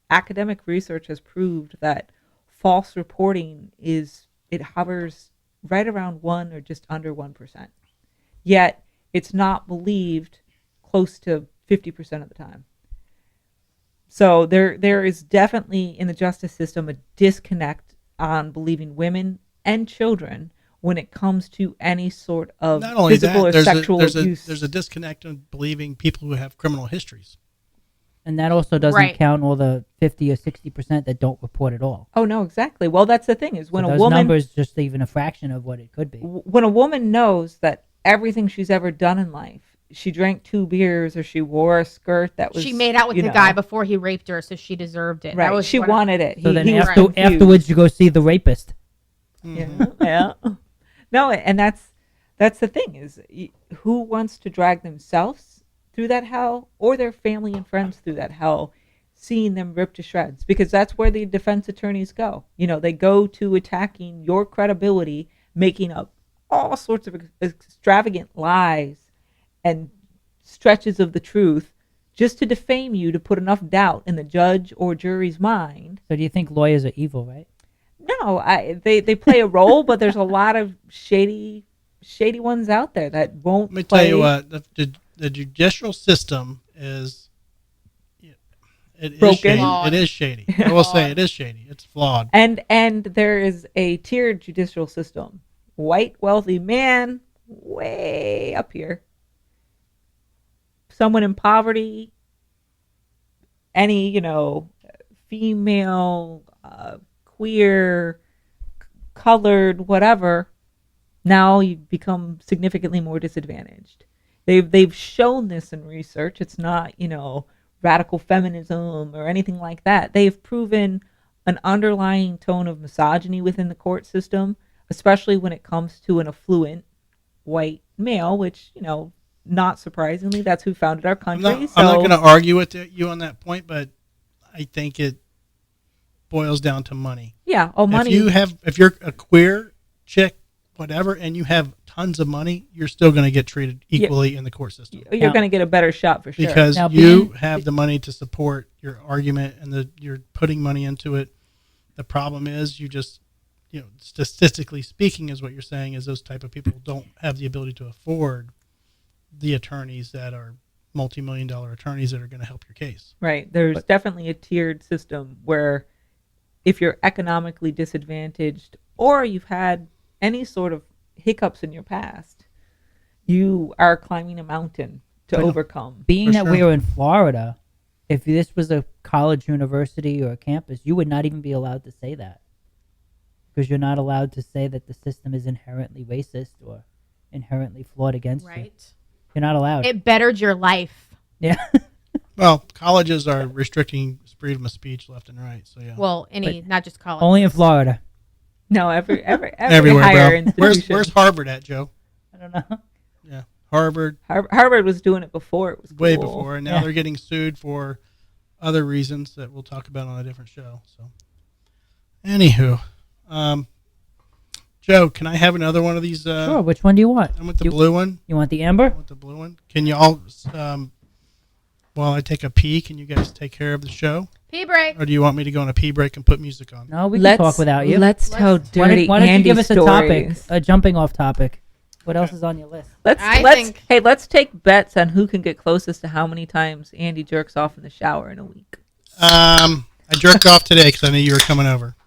academic research has proved that false reporting hovers right around 1 or just under 1%. Yet it's not believed close to 50% of the time. So there is definitely in the justice system a disconnect on believing women and children when it comes to any sort of physical or sexual abuse. There's a disconnect on believing people who have criminal histories. And that also doesn't count all the 50 or 60% that don't report at all. Oh, no, exactly. Well, that's the thing is when those numbers just even a fraction of what it could be. When a woman knows that everything she's ever done in life, she drank 2 beers or she wore a skirt that was... She made out with the guy before he raped her, so she deserved it. Right, she wanted it. So then afterwards you go see the rapist. Mm-hmm. Yeah. No, and that's the thing is who wants to drag themselves through that hell or their family and friends through that hell, seeing them ripped to shreds, because that's where the defense attorneys go. They go to attacking your credibility, making up all sorts of extravagant lies and stretches of the truth just to defame you, to put enough doubt in the judge or jury's mind. So do you think lawyers are evil, right? No, they play a role, but there's a lot of shady ones out there that won't. Let me play. tell you what the judicial system is. It is Broken. shady. Flawed. It is shady. I will say it is shady. It's flawed. And there is a tiered judicial system. White wealthy man, way up here. Someone in poverty. Any female, queer, colored, whatever. Now you become significantly more disadvantaged. They've shown this in research. It's not radical feminism or anything like that. They've proven an underlying tone of misogyny within the court system, especially when it comes to an affluent white male, which, not surprisingly, that's who founded our country. I'm not going to argue with you on that point, but I think it boils down to money. Yeah. Oh, money. If you're a queer chick, whatever, and you have tons of money, you're still going to get treated equally in the court system. You're going to get a better shot for sure. Because Now, you have the money to support your argument and you're putting money into it. The problem is you just, statistically speaking is what you're saying is those type of people don't have the ability to afford the attorneys that are multi-million-dollar attorneys that are going to help your case. Right. There's definitely a tiered system where if you're economically disadvantaged or you've had any sort of hiccups in your past, you are climbing a mountain to overcome. Being For that sure. we were in Florida, if this was a college, university, or a campus, you would not even be allowed to say that. Because you're not allowed to say that the system is inherently racist or inherently flawed against you. Right. You're not allowed. It bettered your life. Yeah. Well, colleges are restricting freedom of speech left and right. So yeah. Well, not just college. Only in Florida. No, every Everywhere, higher bro. institution. Where's Harvard at, Joe? I don't know. Yeah, Harvard Harvard was doing it before it was way cool. before, and now Yeah. they're getting sued for other reasons that we'll talk about on a different show. So, anywho, Joe, can I have another one of these? Sure. Which one do you want? I want the blue one. You want the amber? I want the blue one. Can you all, while I take a pee, can you guys take care of the show? Pee break. Or do you want me to go on a pee break and put music on? No, we can talk without you. Let's tell dirty Why don't you Andy give us a topic, stories. a jumping off topic? What else is on your list? Let's take bets on who can get closest to how many times Andy jerks off in the shower in a week. I jerked off today because I knew you were coming over.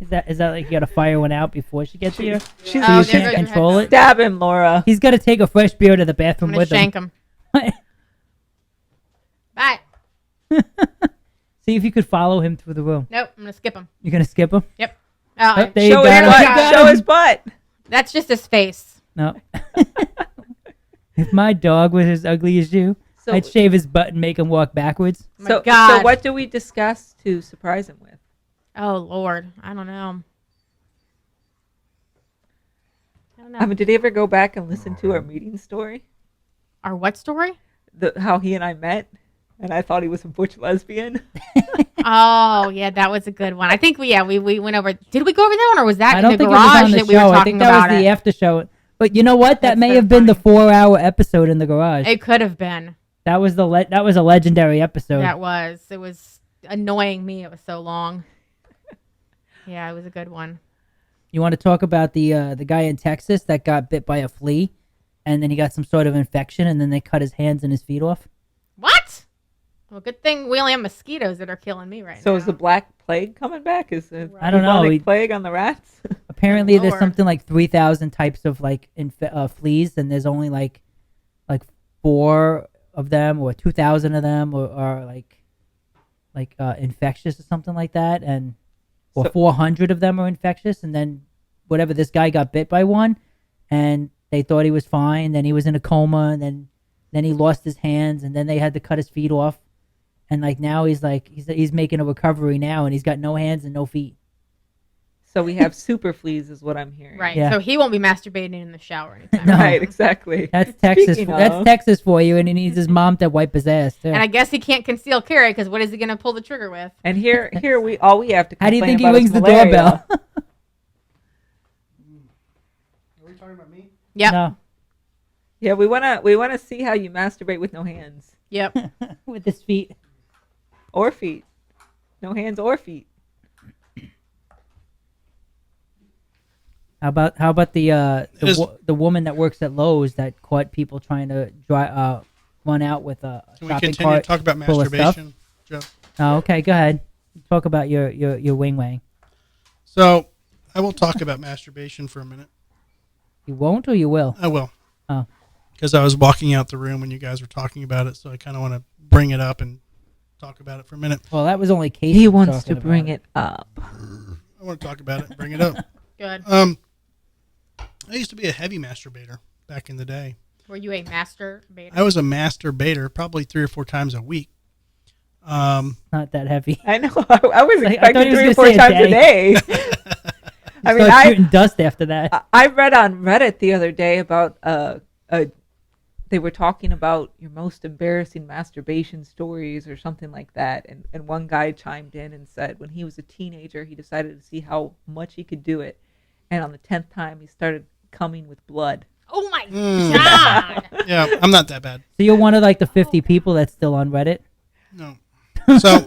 Is that like you got to fire one out before she gets here? She's So you there goes can't your control head. it? Stab him, Laura. He's got to take a fresh beer to the I'm bathroom gonna with shank him. him. Bye. See if you could follow him through the room. Nope. I'm gonna skip him. You're going to skip him? Yep. Oh, there you Show go. his You butt. got Show him. his butt. That's just his face. No. If my dog was as ugly as you, So- I'd shave his butt and make him walk backwards. Oh my So God. what do we discuss to surprise him with? Oh Lord. I don't know. I mean, did he ever go back and listen to our meeting story? Our what story? How he and I met, and I thought he was a butch lesbian. Oh yeah, that was a good one. I think we went over. Did we go over that one, or was that I in don't the think it was garage on the that we were show. talking I think that about was the it? after show. But you know what? That That's may so have been the funny. 4-hour episode in the garage. It could have been. That was that was a legendary episode. That was. It was annoying me. It was so long. Yeah, it was a good one. You want to talk about the guy in Texas that got bit by a flea, and then he got some sort of infection, and then they cut his hands and his feet off? What? Well, good thing we only have mosquitoes that are killing me right So now. is the Black Plague coming back? Is the I don't know. bubonic plague on the rats? Apparently, there's Lord. something like 3,000 types of like fleas, and there's only like 4 of them or 2,000 of them are like infectious or something like that, and or So- 400 of them are infectious, and then whatever, this guy got bit by one, and they thought he was fine. Then he was in a coma, and then he lost his hands, and then they had to cut his feet off, and like now he's making a recovery now, and he's got no hands and no feet. So we have super fleas, is what I'm hearing. right. Yeah. So he won't be masturbating in the shower anytime. No. Right. Exactly. That's Texas. Speaking That's of- Texas for you, and he needs his mom to wipe his ass too. And I guess he can't conceal carry because what is he going to pull the trigger with? And here we all we have to. How do you complain think he about is rings the malaria. doorbell? Are we talking about me? Yep. No, Yeah, we wanna see how you masturbate with no hands Yep. with his feet. or feet, no hands or feet. How about Is- the woman that works at Lowe's that caught people trying to run out with a Can we shopping continue to cart talk about full of stuff? masturbation, Joe? Oh, okay, go ahead. Talk about your wing wang. So I will talk about masturbation for a minute. You won't or you will? I will. Oh. Because I was walking out the room when you guys were talking about it, so I kind of want to bring it up and talk about it for a minute. Well, that was only Kasey. He wants to talking about bring it up. I want to talk about it and bring it up. Good. I used to be a heavy masturbator back in the day. Were you a masturbator? I was a masturbator probably 3 or 4 times a week. Not that heavy. I know. I was I thought expecting he was 3 or gonna 4 say a times a day. day. I mean, Start shooting dust after that. I read on Reddit the other day about they were talking about your most embarrassing masturbation stories or something like that, and one guy chimed in and said when he was a teenager he decided to see how much he could do it, and on the 10th time he started coming with blood. Oh my god! Yeah, I'm not that bad. So you're one of like the 50 people that's still on Reddit. No. So,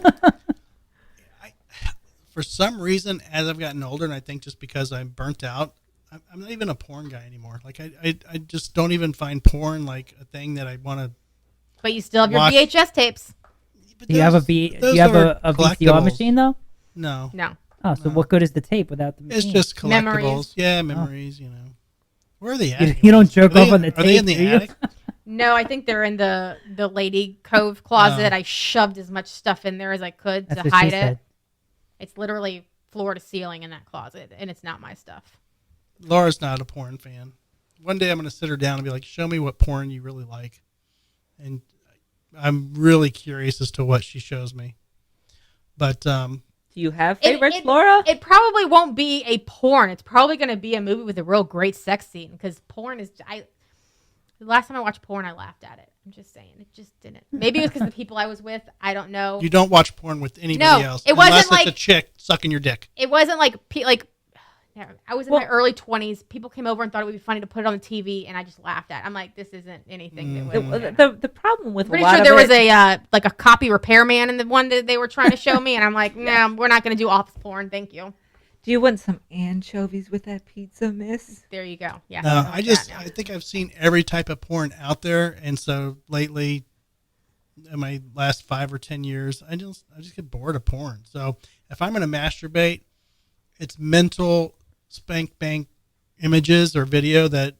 for some reason, as I've gotten older, and I think just because I'm burnt out, I'm not even a porn guy anymore. Like, I just don't even find porn like a thing that I want to. But you still have your Watch. VHS tapes. Do you have a VCR machine though? No. No. Oh, so what good is the tape without the It's machine? just collectibles. Memories. Yeah, memories, Where are they at? You don't jerk Are they- off on the Are they in tape, the do you? attic? No, I think they're in the lady cove closet. Oh. I shoved as much stuff in there as I could That's to what she hide it. said. It's literally floor to ceiling in that closet, and it's not my stuff. Laura's not a porn fan. One day I'm going to sit her down and be like, show me what porn you really like. And I'm really curious as to what she shows me. But Do you have It- favorites, it- Laura? It probably won't be a porn. It's probably going to be a movie with a real great sex scene because porn is. The last time I watched porn, I laughed at it. I'm just saying, it just didn't. Maybe it was because the people I was with. I don't know. you don't watch porn with anybody No, else. it wasn't unless like- it's a chick sucking your dick. It wasn't like I was in my Well- early 20s. People came over and thought it would be funny to put it on the TV, and I just laughed at it. I'm like, this isn't anything that would. The problem with Pretty a lot sure of there was it, a copy repairman in the one that they were trying to show me, and I'm like, no, we're not going to do office porn. Thank you. Do you want some anchovies with that pizza, miss? There you go. Yeah. No, I want that now. I think I've seen every type of porn out there. And so lately, in my last 5 or 10 years, I just get bored of porn. So if I'm going to masturbate, it's mental spank bank images or video that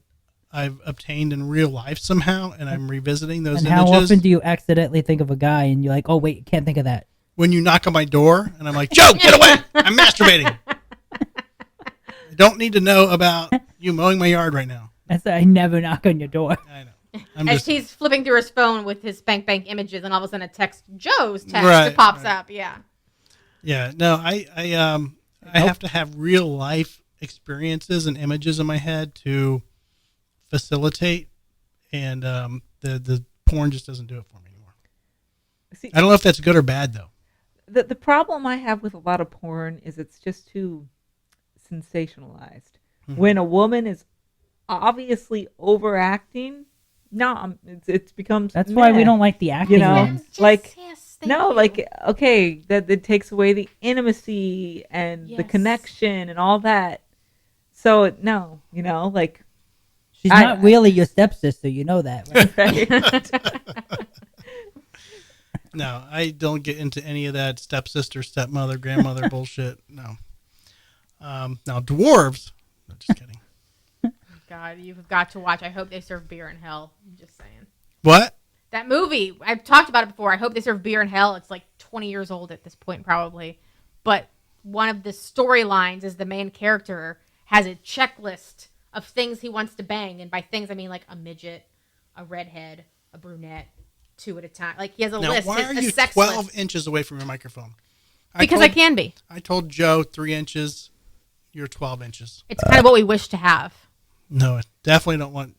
I've obtained in real life somehow, and I'm revisiting those And images. how often do you accidentally think of a guy and you're like, oh wait, can't think of that? When you knock on my door and I'm like, Joe, get away! I'm masturbating. I don't need to know about you mowing my yard right now. I never knock on your door. I know. I'm As just, he's flipping through his phone with his spank bank images, and all of a sudden a text, Joe's text, Right, it pops right. up. Yeah. yeah, no, I have to have real life experiences and images in my head to facilitate, and the porn just doesn't do it for me anymore. See, I don't know if that's good or bad though. the problem I have with a lot of porn is it's just too sensationalized. Mm-hmm. When a woman is obviously overacting, no, it becomes. That's why we meh. don't like the acting know, ones. like, yes, thank No, you. like okay, that it takes away the intimacy and the Yes. connection and all that. So no, like She's I- not really your stepsister, you know that, right? No, I don't get into any of that stepsister, stepmother, grandmother bullshit. No. Now dwarves. No, just kidding. God, you've got to watch. I hope they serve beer in hell. I'm just saying. What? That movie, I've talked about it before. I hope they serve beer in hell. It's like 20 years old at this point, probably. But one of the storylines is the main character has a checklist of things he wants to bang. And by things, I mean like a midget, a redhead, a brunette, 2 at a time. Like he has a Now, list. why It's are a you sex 12 list. inches away from your microphone? Because I can be. I told Joe 3 inches. You're 12 inches. It's kind of what we wish to have. No, I definitely don't want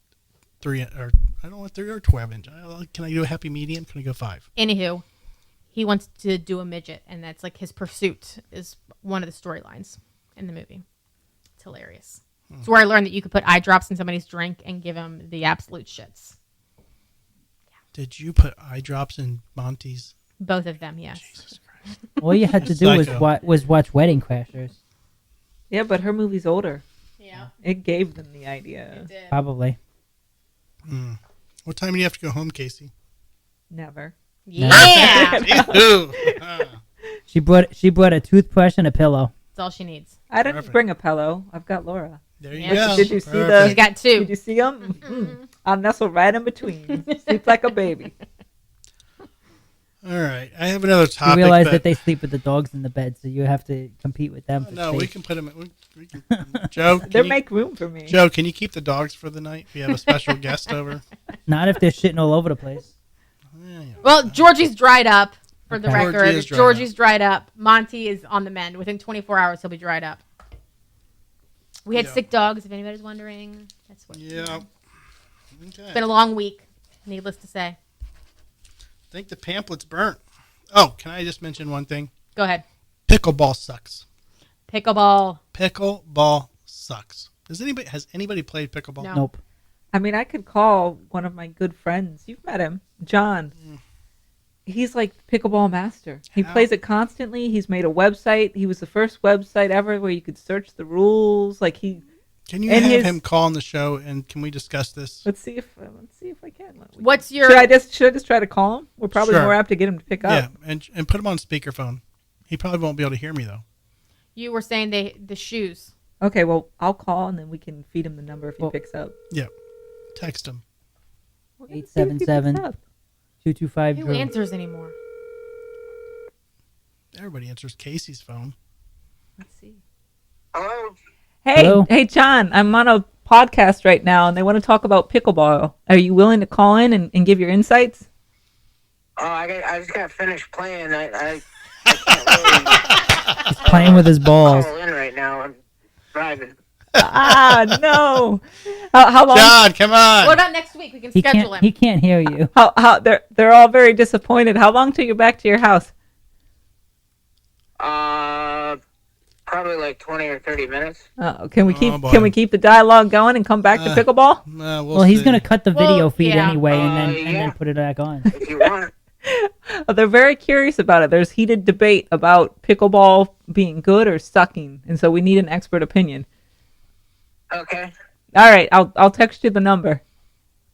3 or I don't want 3 or 12 inch. Can I do a happy medium? Can I go 5? Anywho, he wants to do a midget, and that's like his pursuit is one of the storylines in the movie. It's hilarious. It's where I learned that you could put eye drops in somebody's drink and give them the absolute shits. Did you put eye drops in Monty's? Both of them, yes. Jesus Christ. All you had to do Psycho. was watch Wedding Crashers. yeah, but her movie's older. Yeah, It gave them the idea. it did. Probably. What time do you have to go home, Kasey? Never. Yeah, Ooh. She brought a toothbrush and a pillow. that's all she needs. I didn't Perfect. bring a pillow. I've got Laura. There you Yeah. go. Did you see Perfect. She's got Did two. you see them? I'll nestle right in between. Sleep like a baby. All right. I have another You topic. realize but- that they sleep with the dogs in the bed, so you have to compete with them. For No, we space. can put them. We can, Joe, They can you, make room for me. Joe, can you keep the dogs for the night? We have a special guest over. Not if they're shitting all over the place. Yeah. Well, Georgie's dried up. For the Okay. record, Georgie is dried Georgie's dried up. Monty is on the mend. Within 24 hours, he'll be dried up. We had Yeah. sick dogs. If anybody's wondering, that's what. Yeah. It's Okay. been a long week. Needless to say. I think the pamphlet's burnt. Oh, can I just mention one thing? Go ahead. Pickleball sucks. Pickleball. Pickleball sucks. Has anybody played pickleball? No. Nope. I mean, I could call one of my good friends. You've met him, John. He's like the pickleball master. He How? plays it constantly. He's made a website. He was the first website ever where you could search the rules. Like he. Can you And have his- him call on the show and can we discuss this? Let's see if I can. What's your? Should I just try to call him? We're probably Sure. more apt to get him to pick Yeah, up. and put him on speakerphone. He probably won't be able to hear me though. You were saying the shoes. Okay, well I'll call and then we can feed him the number if he Well- picks up. Yeah, text him. We're gonna see if he picks 877. up. 225. Who Drew. answers anymore? Everybody answers Casey's phone. Let's see. Hello. Hey, Hello? hey, John. I'm on a podcast right now, and they want to talk about pickleball. Are you willing to call in and give your insights? Oh, I just got finished playing. I can't He's playing with his really balls. call in right now. I'm driving. No. How long? John, come on. What about next week? We can He schedule can't. him. He can't hear you. How they're all very disappointed. How long till you're back to your house? Probably like 20 or 30 minutes. Can we Oh, keep boy. can we keep the dialogue going and come back to pickleball? Well, he's see. gonna cut the video Well, feed yeah. anyway, and Yeah. then put it back on. If you want. They're very curious about it. There's heated debate about pickleball being good or sucking, and so we need an expert opinion. Okay. All right, I'll text you the number.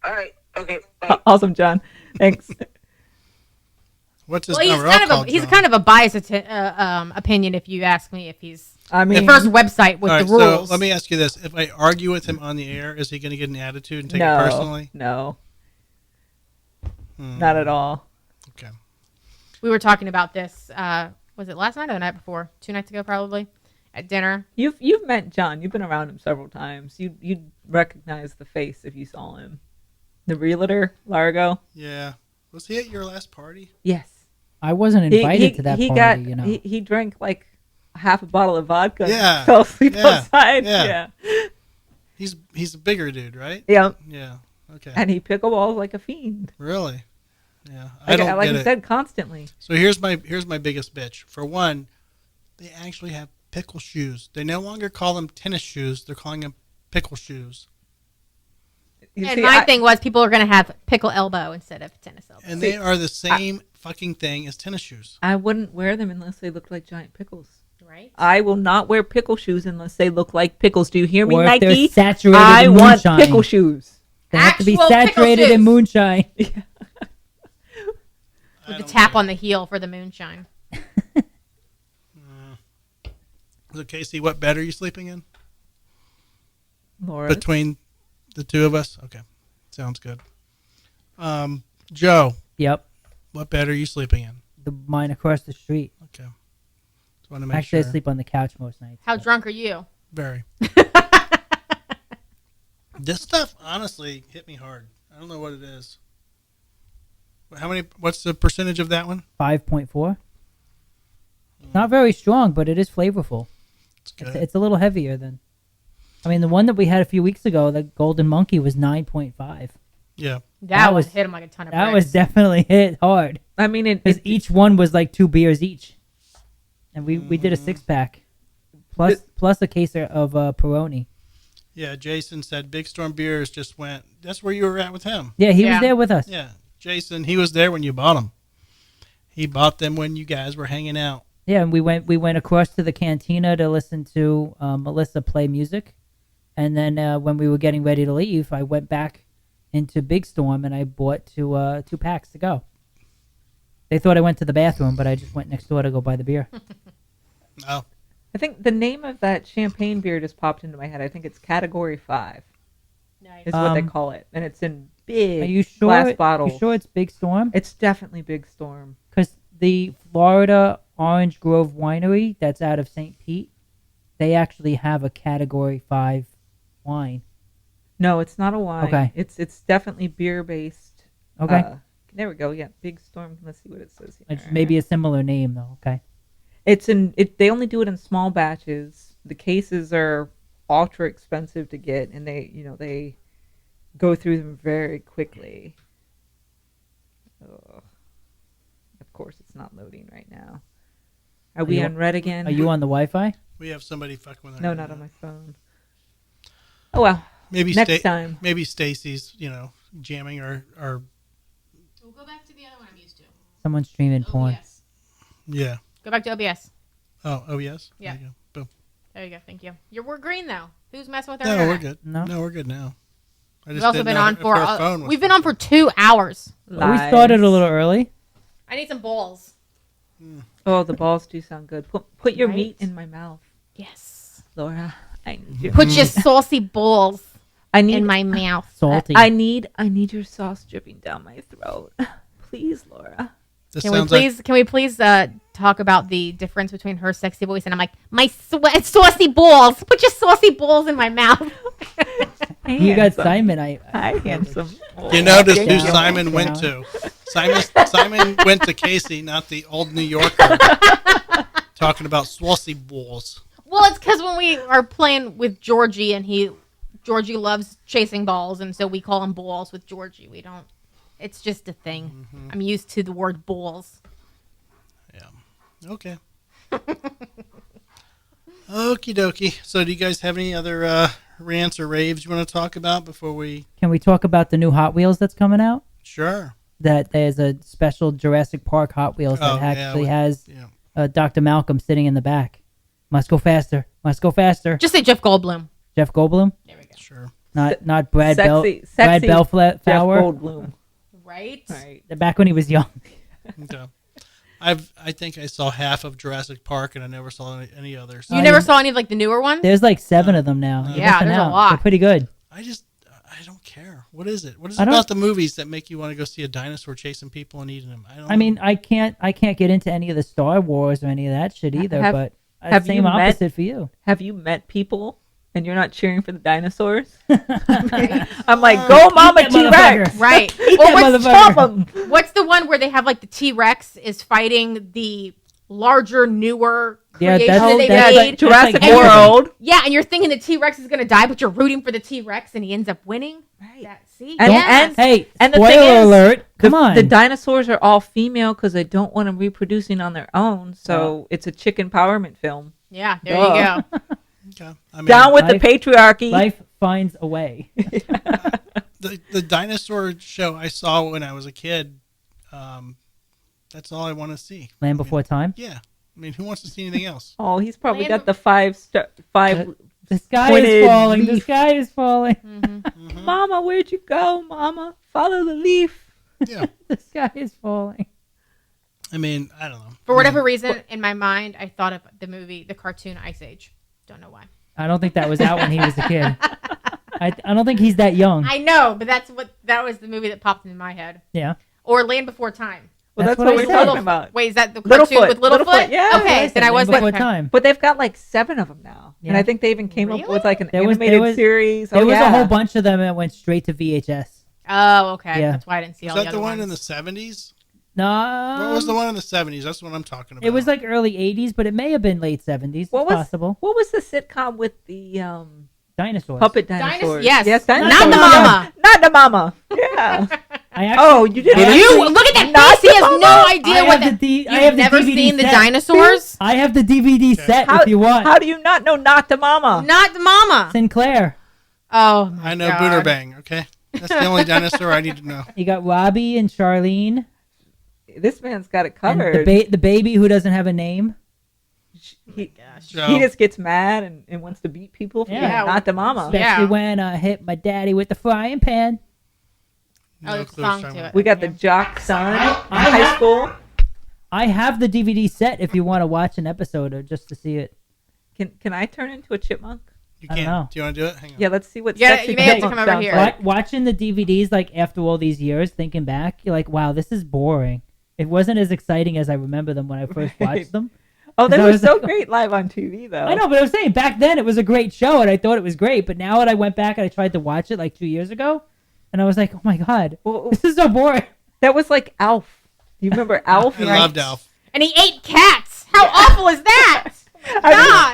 All right. Okay. Bye. Awesome, John. Thanks. What's his Well, he's number? kind I'll of call he's John. kind of a biased opinion if you ask me. If he's I mean, the first website with All right, the rules. so let me ask you this: if I argue with him on the air, is he going to get an attitude and take no, it personally? no, not at all. Okay. We were talking about this. Was it last night or the night before? 2 nights ago, probably, at dinner. You've met John. You've been around him several times. You'd recognize the face if you saw him. The realtor, Largo. Yeah. Was he at your last party? Yes. I wasn't invited to that party. Got, you know. he drank like half a bottle of vodka. Yeah. And fell asleep Yeah. outside. Yeah. Yeah. He's a bigger dude, right? Yeah. Yeah. Okay. And he pickleballs like a fiend. Really? Yeah. I don't Like get I it. said, constantly. So here's my biggest bitch. For one, they actually have pickle shoes. They no longer call them tennis shoes. They're calling them pickle shoes. You And see, my thing was people are going to have pickle elbow instead of tennis elbow. And they are the same fucking thing as tennis shoes. I wouldn't wear them unless they looked like giant pickles. Right? I will not wear pickle shoes unless they look like pickles. Do you hear me, Or if they're Nike? saturated I in want moonshine. pickle shoes. They have to be Actual pickle saturated in shoes. moonshine. With the tap on the heel for the moonshine. So Casey, what bed are you sleeping in? Laura. Between the two of us? Okay. Sounds good. Joe, Yep. what bed are you sleeping in? The mine across the street. Okay. Just want to make Actually, sure. I sleep on the couch most nights. How but- drunk are you? Very. This stuff honestly hit me hard. I don't know what it is. What's the percentage of that one? 5.4. Not very strong, but it is flavorful. It's good. It's a little heavier than. I mean, the one that we had a few weeks ago, the Golden Monkey, was 9.5. Yeah. That one was- hit him like a ton of That bricks. was definitely hit hard. I mean, Because each one was like 2 beers each. And we did a 6-pack. Plus a case of Peroni. Yeah, Jason said Big Storm Beers just went. That's where you were at with him. Yeah, he Yeah. was there with us. Yeah. Jason, he was there when you bought them. He bought them when you guys were hanging out. Yeah, and we went across to the cantina to listen to Melissa play music. And then when we were getting ready to leave, I went back into Big Storm and I bought 2 packs to go. They thought I went to the bathroom, but I just went next door to go buy the beer. Oh, I think the name of that champagne beer just popped into my head. I think it's Category 5 Nice. is what they call it. And it's in big Are you sure? glass bottles. You sure it's Big Storm? It's definitely Big Storm. Because the Florida Orange Grove Winery that's out of St. Pete, they actually have a Category 5 wine. No, it's not a wine. Okay. It's definitely beer based. Okay. There we go. Yeah, Big Storm. Let's see what it says here. It's maybe a similar name, though. Okay. They only do it in small batches. The cases are ultra expensive to get, and they go through them very quickly. Ugh. Of course, it's not loading right now. Are we you- on red again? Are you on the Wi-Fi? we have somebody fucking with her. No, not on my phone. Oh well. Maybe Next time. Maybe Stacy's, jamming or We'll go back to the other one I'm used to. Someone's streaming porn. OBS. yeah. Go back to OBS. Oh, yes. Yeah. There you go. Boom. There you go. Thank you. We're green though. Who's messing with our No, internet? we're good. No. No, we're good now. I We've also didn't been know on if for. her phone was We've been on for 2 hours. Well, we started a little early. I need some balls. Oh, the balls do sound good. Put your Right? meat in my mouth, Yes. Laura. I need your. Put your saucy balls I need in my mouth. Salty. I need your sauce dripping down my throat. Please, Laura. This Can we sounds like please talk about the difference between her sexy voice and I'm like my saucy balls? Put your saucy balls in my mouth. You got Simon. Hi, handsome. you noticed who down, Simon went down. to. Simon went to Kasey, not the old New Yorker. Talking about saucy balls. Well, it's because when we are playing with Georgie and Georgie loves chasing balls, and so we call him balls with Georgie. We don't. It's just a thing. I'm used to the word balls. Yeah. Okay. Okie dokie. So, do you guys have any other rants or raves you want to talk about before we? Can we talk about the new Hot Wheels that's coming out? Sure. That there's a special Jurassic Park Hot Wheels that actually has Yeah. Dr. Malcolm sitting in the back. Must go faster. Must go faster. Just say Jeff Goldblum. Jeff Goldblum, There we go. Sure. not Brad Bell. Sexy Brad Jeff Bellflower. Goldblum. Right. Right. Back when he was young. Okay. I think I saw half of Jurassic Park and I never saw any others. You never saw any of like the newer ones? There's like 7 of them now. You're Yeah, missing there's a out. lot. They're pretty good. I don't care. What is it? What is I it don't- about the movies that make you want to go see a dinosaur chasing people and eating them? I don't. I mean, I can't get into any of the Star Wars or any of that shit either. Have- but have same you met- opposite for you. Have you met people and you're not cheering for the dinosaurs? I'm like, go, Mama that T-Rex. motherfucker. Right. that Well, motherfucker. Stop 'em. what's the one where they have like the T-Rex is fighting the larger, newer Yeah, creation that's- that they that's made? like- Jurassic that's like World. Yeah, and you're thinking the T-Rex is going to die, but you're rooting for the T-Rex and he ends up winning. Right. See? And- Yes. Hey, And the spoiler thing is, alert! Come on. The dinosaurs are all female because they don't want them reproducing on their own. So it's a chick empowerment film. Yeah, there Duh. you go. Okay. I mean, Down with Life- the patriarchy. Life finds a way. the dinosaur show I saw when I was a kid. That's all I want to see. Land Before Time. Yeah. I mean, who wants to see anything else? Oh, he's probably Land got the five. The sky Pointed is falling. The leaf. sky is falling. Mama, where'd you go, Mama? Follow the leaf. Yeah. The sky is falling. I mean, I don't know. For whatever reason, in my mind, I thought of the cartoon Ice Age. Don't know why. I don't think that was out when he was a kid. I don't think he's that young. I know, but that was the movie that popped in my head. Yeah. Or Land Before Time. Well, That's that's, what what I we're said. talking about. Wait, is that the cartoon Littlefoot. with Littlefoot? Littlefoot, yeah. Okay, then I was Land with Before her. Time. But they've got like 7 of them now, and Yeah. I think they even came up with like an There was- animated there was- series. There Oh, was yeah. a whole bunch of them that went straight to VHS. Oh, okay. Yeah. That's why I didn't see Was all that the the other one in the ones. 70s? No. What was the one in the 70s? That's what I'm talking about. It was like early 80s, but it may have been late 70s. It's possible. What was the sitcom with the Dinosaurs. puppet dinosaurs? Yes. dinosaurs. Not the mama. Not the mama. Yeah. I actually, Oh, you did. You look at that Not face. He has the no mama. idea I what have the. I have You've never the DVD seen the set. dinosaurs? I have the DVD set How, if you want. how do you not know not the mama? Not the mama. Sinclair. Oh, my I know God. Booter Bang, okay? That's the only dinosaur I need to know. You got Robbie and Charlene. This man's got it And covered. the baby who doesn't have a name. He Joe. he just gets mad and wants to beat people for Yeah. not the mama. Especially Yeah. when I hit my daddy with the frying pan. Oh, there's a clue song what to you're it. We got the jock son in high school. I have the DVD set if you want to watch an episode or just to see it. Can I turn into a chipmunk? You I don't can't. know. Do you want to do it? Hang on. Yeah, let's see what. Yeah, sexy you may have to chipmunk come over sounds here. like. Watching the DVDs like after all these years, thinking back, you're like, wow, this is boring. It wasn't as exciting as I remember them when I first Right. watched them. Oh, they 'Cause I were was so like- great live on TV, though. I know, but I was saying back then it was a great show and I thought it was great. But now when I went back and I tried to watch it like 2 years ago, and I was like, oh my god, Well, this is so boring. that was like Alf. You remember Alf? I loved Alf. And he ate cats. How awful is that? I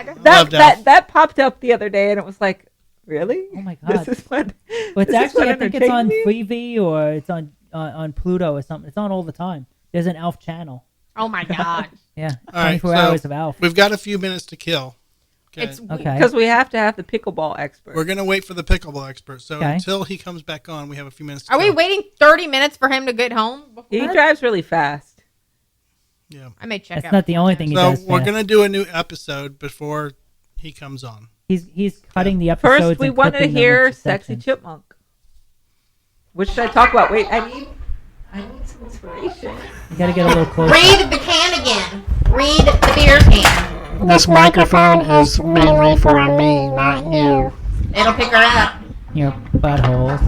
mean, God. Loved Alf. that popped up the other day, and it was like, really? Oh my god. This is what. But it's this is actually, what I think it's on entertained Freevee you? or it's on Pluto or something. It's on all the time. There's an Alf channel. Oh my God. Yeah, All right, 24 so hours of Alf. We've got a few minutes to kill. Okay. It's Okay. Because we have to have the pickleball expert. We're going to wait for the pickleball expert. So Okay. until he comes back on, we have a few minutes to Are we kill. waiting 30 minutes for him to get home? Before He drives really fast. Yeah. I may check That's out. not the only thing he So does. we're fast. going to do a new episode before he comes on. He's cutting the episodes. First, we and wanted to clipping them hear into Sexy sections. Chipmunk. What should I talk about? Wait, I need some inspiration. You gotta get a little closer. Read the can again. Read the beer can. This microphone is mainly for me, not you. It'll pick her up. Your butthole.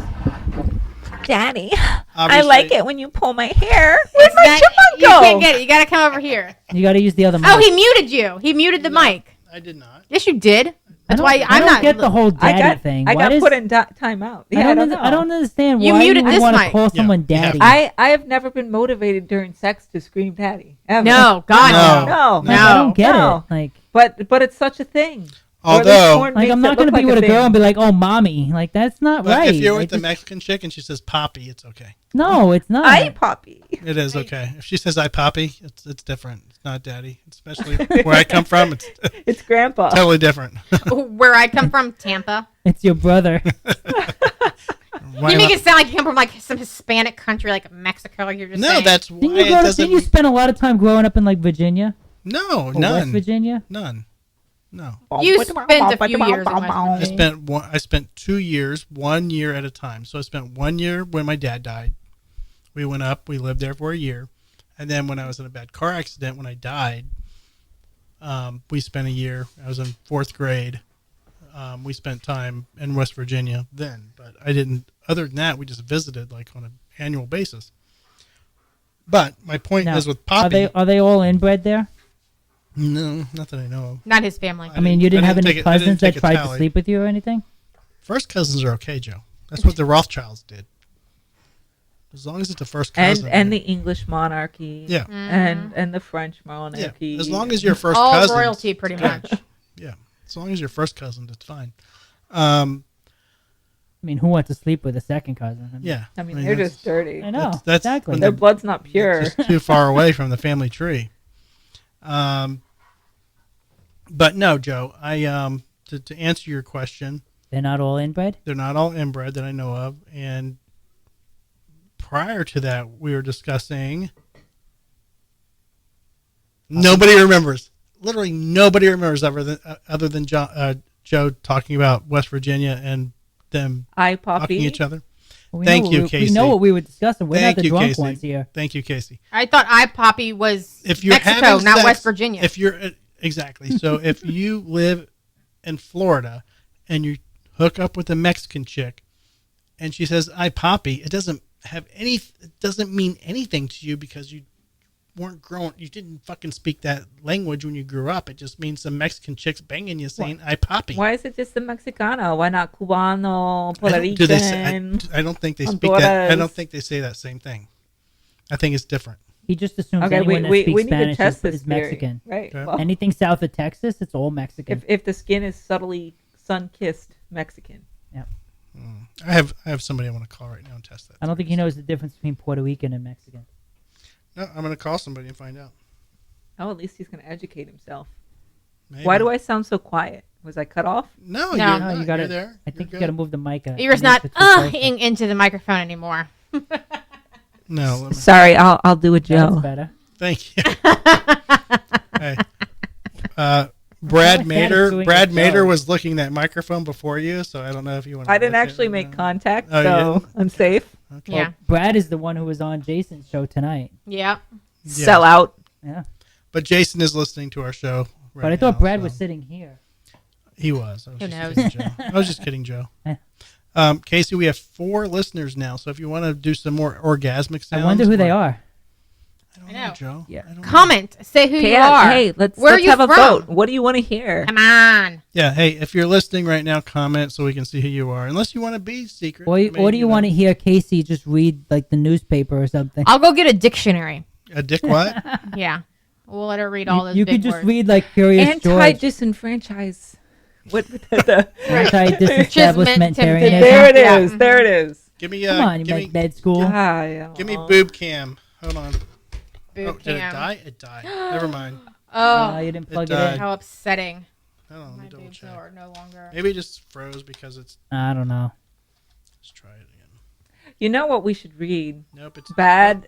Daddy, Obviously, it when you pull my hair. Where'd my That- chipmunk you go? can't get it. You got to come over here. You gotta use the other mic. Oh, he muted you. He muted the mic. I did not. Yes, you did. That's why I I'm don't not. get the whole daddy thing. I Why got does- put in timeout. Yeah, I don't understand You why muted you would this want to mic. call someone Yeah. daddy. I have never been motivated during sex to scream daddy. Ever. No, God, No. no. No. Like, I don't get No. it. Like, But it's such a thing. Or at least Although, porn like makes I'm it not gonna look be like with a girl thing. and be like, "Oh, mommy," like that's not but right. if you're Like, with the just- Mexican chick and she says Poppy, it's okay. no, it's not. Hi, Poppy. It is okay. If she says I Poppy, it's different. It's not daddy. Especially where I come from, it's It's Grandpa. totally different. Where I come from, Tampa. It's your brother. Why You make not? it sound like you come from like some Hispanic country, like Mexico. Like you're just No, saying. that's why Didn't you, it doesn't. didn't you spend a lot of time growing up in like Virginia No, or West none, Virginia? none, no. You spent a few years in West I Virginia. spent 2 years, 1 year at a time. So I spent 1 year when my dad died. We went up. We lived there for a year, and then when I was in a bad car accident when I died, we spent a year. I was in 4th grade. We spent time in West Virginia then, but I didn't. Other than that, we just visited like on an annual basis. But my point Now, is with Poppy. Are they all inbred there? No, not that I know of. Not his family. I mean, you didn't have any take it- I didn't cousins that take a tried to tally. sleep with you or anything? First cousins are okay, Joe. That's what the Rothschilds did. As long as it's a first cousin. And the English monarchy. Yeah. And the French Yeah. monarchy. As long as you're first All cousin. royalty, pretty much. Yeah. As long as you're first cousin, it's fine. I mean, who wants to sleep with a second cousin? I mean, Yeah. I mean, they're that's- just dirty. I know. That's exactly. when Their the- blood's not pure. It's just too far away from the family tree. But no, Joe. To answer your question, They're not all inbred? they're not all inbred that I know of. And prior to that, we were discussing. Nobody remembers. Literally nobody remembers other than Joe talking about West Virginia and them Hi, fucking Poppy. each other. Well, we Thank know you, what we Kasey. know what we were discussing. We're Thank not the you, drunk Kasey. ones here. Thank you, Kasey. I thought Poppy was If you're Mexico, having not sex- West Virginia. If you're exactly so, if you live in Florida and you hook up with a Mexican chick, and she says "I Poppy," it doesn't mean anything to you because you weren't grown. You didn't fucking speak that language when you grew up. It just means some Mexican chicks banging you saying "I Poppy." Why is it just the Mexicano? Why not Cubano, Puerto I don't- do they say- Rican? I don't think they speak that. I Honduras? don't think they say that same thing. I think it's different. He just assumes Okay, anyone that we speaks need to Spanish test is this theory. Mexican. Right. Okay. Well, Anything south of Texas, it's all Mexican. if the skin is subtly sun-kissed Mexican. I have somebody I want to call right now and test that. I don't think he knows the difference between Puerto Rican and Mexican. No, I'm going to call somebody and find out. Oh, at least he's going to educate himself. Maybe. Why do I sound so quiet? Was I cut off? No, No. you're No, not. you gotta. You're there. I think You're you got to good. move the mic. You're just not into the microphone anymore. No, let me, Sorry, I'll do a That's Joe. better. thank you. Hey, Brad Dad is Mader. doing Brad a Mader job. was looking that microphone before you, so I don't know if you want. I didn't actually make contact, Oh, you so didn't? I'm safe. Okay. Yeah. Brad is the one who was on Jason's show tonight. Yeah. Yeah. Sell out. Yeah. But Jason is listening to our show. Right But I thought now, Brad so- was sitting here. He was. I was Who just knows? kidding, Joe. I was just kidding, Joe. Yeah. Kasey, we have 4 listeners now, so if you want to do some more orgasmic sounds, I wonder who they are. I don't I know, know. Joe. Yeah. I don't know. Comment. Say who you Yeah, are. hey, let's Where are you have a from? vote. What do you want to hear? Come on. Yeah, hey, if you're listening right now, comment so we can see who you are. Unless you want to be secret. Or, I mean, or do you want to hear Kasey just read like the newspaper or something? I'll go get a dictionary. a dick what? Yeah. We'll let her read all those You big could just words. read like Curious George. Anti-disenfranchise. What the Anti-disestablishmentarianism. There it Yeah. is. There it is. Give me Come on, you give make me, med school. Yeah. give me boob cam. Hold on. Boot Oh, did it camp. die? It died. Never mind. Oh, You didn't plug it died. in. how upsetting. Hold on, let My me double boobs check. are no longer. Maybe it just froze because it's. I don't know. Let's try it again. You know what we should read? Nope, it's Bad.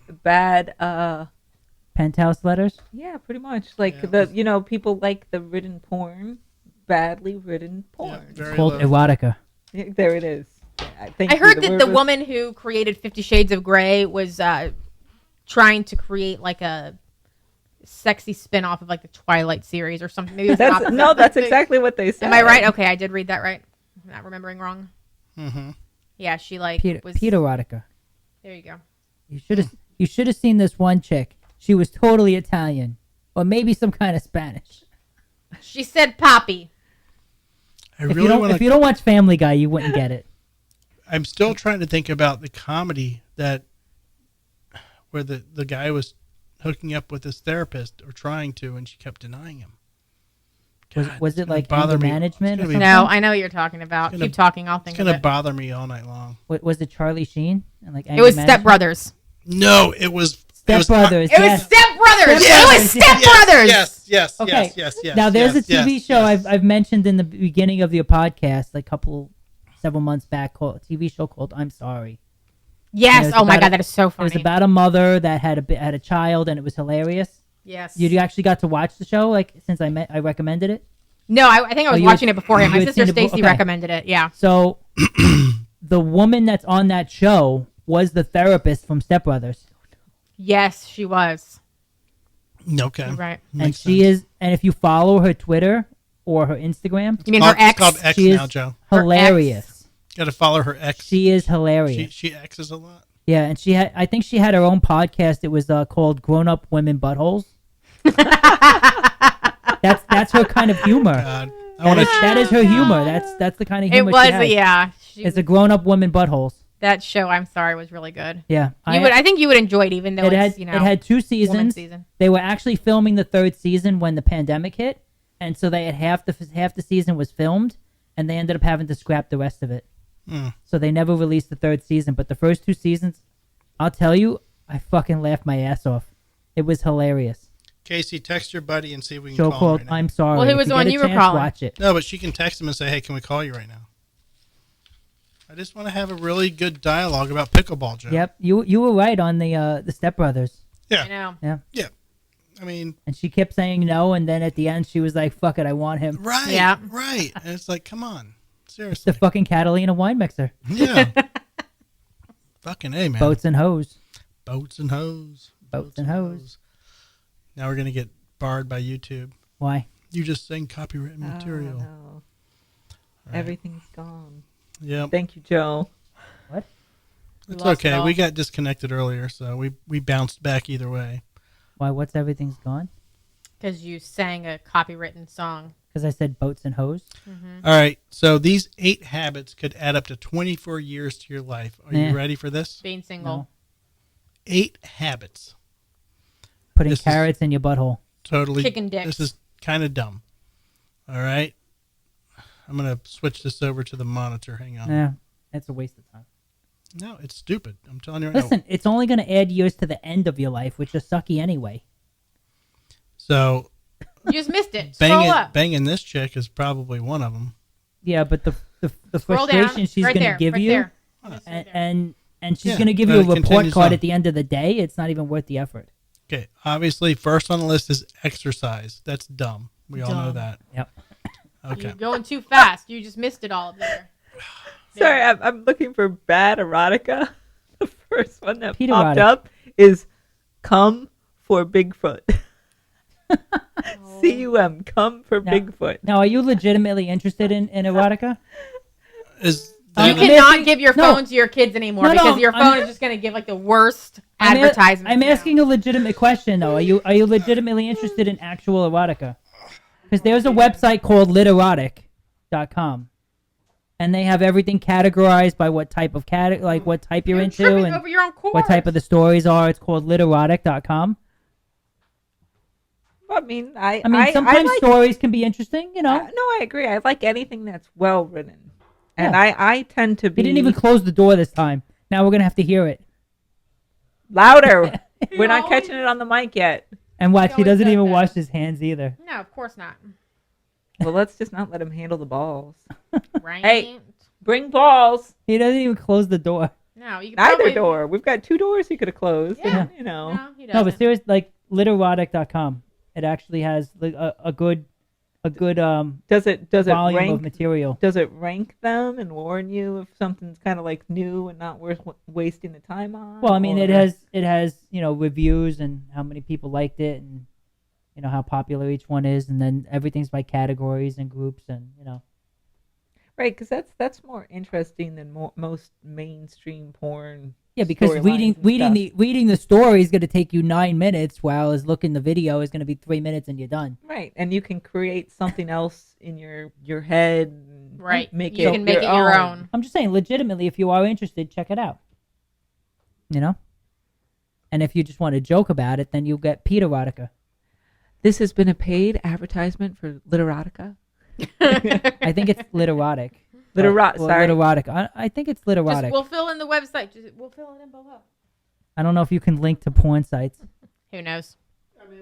Penthouse letters? Yeah, pretty much. Like Yeah. people like the written porn, badly written Yeah, porn. very Called low. erotica. Yeah, there it is. I heard that the woman who created 50 Shades of Grey was trying to create like a sexy spin-off of like the Twilight series or something. Maybe it was the That's, opposite. no, that's exactly what they said. Am I right? Okay, I did read that right. I'm not remembering wrong. Mm-hmm. Yeah, she like was. Peter erotica. There you go. You should have seen this one chick. She was totally Italian, or maybe some kind of Spanish. She said Poppy. I If really want if you don't watch Family Guy, you wouldn't get it. I'm still trying to think about the comedy that where the guy was hooking up with his therapist or trying to, and she kept denying him. God, Was it's it gonna like bother anger me. management It's or gonna something? be- No, I know what you're talking about. gonna- Keep talking. I'll It's think gonna of it. bother me all night long. Was it Charlie Sheen and like It was Step Brothers. No, it was Step Brothers? It was yes. Step Brothers. Step It was Brothers, Step Brothers. Yes, Okay. yes. Now there's yes, a TV yes, show yes. I've mentioned in the beginning of the podcast, like several months back, called a TV show called I'm Sorry. Yes. It's Oh my about God, a- that is so It was funny. about a mother that had a child, and it was hilarious. Yes. You actually got to watch the show, like since I recommended it. No, I think I was you watching had- it beforehand. you My had sister seen it before- Stacy okay. recommended it. Yeah. So the woman that's on that show was the therapist from Step Brothers, Yes, she was. Okay. You're right. and Makes she sense. is. And if you follow her Twitter or her Instagram, You mean Oh, her it's ex? called X she now, is Joe. Her hilarious. Got to follow her X. She is hilarious. She X's a lot. Yeah, and I think she had her own podcast. It was called Grown Up Women Buttholes. That's her kind of humor. God, I want to. That is her humor. That's the kind of It humor was. she has. Yeah. It's a Grown Up Women Buttholes. That show, I'm sorry, was really good. Yeah, I think you would enjoy it, even though it it's had it had 2 woman's seasons. season. They were actually filming the 3rd season when the pandemic hit, and so they had half the season was filmed, and they ended up having to scrap the rest of it. Mm. So they never released the 3rd season. But the first 2 seasons, I'll tell you, I fucking laughed my ass off. It was hilarious. Kasey, text your buddy and see if we can Show call called him right now. I'm Sorry. Well, who If was the get one a you were chance, calling? Watch it. No, but she can text him and say, "Hey, can we call you right now?" I just want to have a really good dialogue about pickleball, Joe. Yep, you were right on the Step Brothers. Yeah. I know. Yeah, I mean, and she kept saying no, and then at the end she was like, "Fuck it, I want him." right. Yeah. Right. And it's like, come on, The seriously. fucking Catalina wine mixer, Yeah. Fucking A, man. boats and hose. Boats and hose. Boats and hose. Now we're gonna get barred by YouTube. Why? You just saying copywritten material. Oh, no. Right. Everything's gone. Yep. Thank you, Joe. It's lost it okay. all. We got disconnected earlier, so we bounced back either way. Why? What's everything's gone? Because you sang a copywritten song. Because I said boats and hose. All right. So these 8 habits could add up to 24 years to your life. Are Nah. you ready for this? Being single. No. 8 habits. Putting This is- carrots in your butthole. Totally. Chicken dicks. This is kind of dumb. All right. I'm going to switch this over to the monitor. Hang on. Yeah, it's a waste of time. No, it's stupid. I'm telling you right now. Listen, it's only going to add years to the end of your life, which is sucky anyway. So You just missed it. Scroll up. banging this chick is probably one of them. Yeah, but the Scroll down. frustration she's Right going there, to give right you, there. and she's Yeah, going to give but you a it report continues card on. at the end of the day. It's not even worth the effort. Okay. Obviously, first on the list is exercise. That's dumb. We all know Dumb. that. Yep. Okay. You're going too fast. You just missed it all up there. Sorry, I'm looking for bad erotica. The first one that Peter popped erotic. up is "Come for Bigfoot." CUM, come for Now- Bigfoot. Now, are you legitimately interested in erotica? Is You that cannot give your No. phone to your kids anymore No, because your I'm- phone is just going to give like the worst I'm a- advertisement. I'm asking a legitimate question though. Are you legitimately interested in actual erotica? Because there's a website called literotic.com. And they have everything categorized by what type of what type you're into tripping and over your own cord. what type of the stories are. It's called literotic.com. I mean, I Sometimes like, stories can be interesting, you know. no, I agree. I like anything that's well written, and Yeah. I tend to be He didn't even close the door this time. Now we're gonna have to hear it. louder. We're not always- catching it on the mic yet. And watch, he always doesn't does even that. wash his hands either. No, of course not. Well, let's just not let him handle the balls. Right? Hey. Bring balls. He doesn't even close the door. No, you can Neither probably, door. We've got 2 doors he could have closed. Yeah. And, you know. No, he No, doesn't. but seriously, like literotic.com, it actually has like, a good Does it volume of rank? material. Does it rank them and warn you if something's kind of like new and not worth wasting the time on? Well, I mean, it or- has reviews and how many people liked it and how popular each one is, and then everything's by categories and groups and right, because that's more interesting than most mainstream porn. Yeah, because storylines and reading the story is going to take you 9 minutes, whereas looking the video is going to be 3 minutes and you're done. Right, and you can create something else in your head. And Right. make You it can make it your own. I'm just saying, legitimately, if you are interested, check it out. And if you just want to joke about it, then you'll get Peterotica. This has been a paid advertisement for Literotica. I think it's literotic. Sorry. Literotic. I think it's literotic. We'll fill in the website. We'll fill it in below. I don't know if you can link to porn sites. Who knows?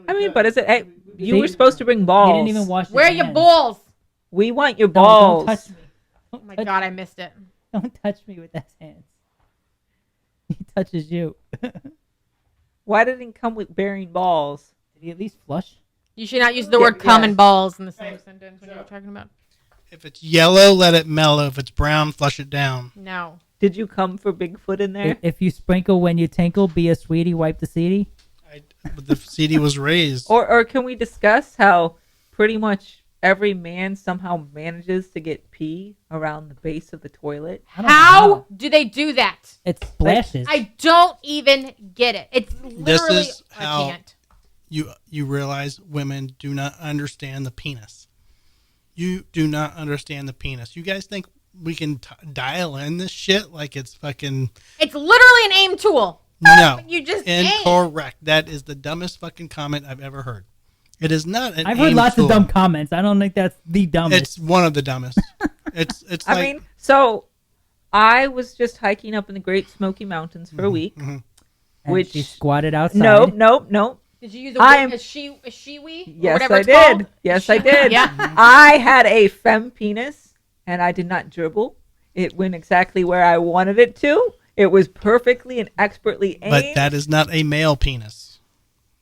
I mean, but is it? Hey, you See? were supposed to bring He balls. didn't even wash his Where are your hands. balls? We want your No, balls. Don't touch me. Oh my god, I missed it. Don't touch me with his hands. He touches you. Did Why did it come with bearing balls? he at least flush? You should not use the Yeah, word "cum" yes. and balls in the same sentence when you were talking about. if it's yellow, let it mellow. If it's brown, flush it down. No. Did you come for Bigfoot in there? If you sprinkle when you tinkle, be a sweetie, wipe the seedy. But the CD was raised. Or can we discuss how pretty much every man somehow manages to get pee around the base of the toilet? I don't know How do they do that? It splashes. I don't even get it. It's literally. is how- I can't. You realize women do not understand the penis. You do not understand the penis. You guys think we can dial in this shit like it's fucking... It's literally an aim tool. No. You just aim. Incorrect. That is the dumbest fucking comment I've ever heard. It is not an I've heard aim lots tool. of dumb comments. I don't think that's the dumbest. It's one of the dumbest. It's I like... mean, so I was just hiking up in the Great Smoky Mountains for a week. And which- she squatted outside. Nope. Did you use I'm- a she-wee? Or Yes, whatever I it's did. called? Yes, I did. Yeah. I had a femme penis, and I did not dribble. It went exactly where I wanted it to. It was perfectly and expertly aimed. But that is not a male penis.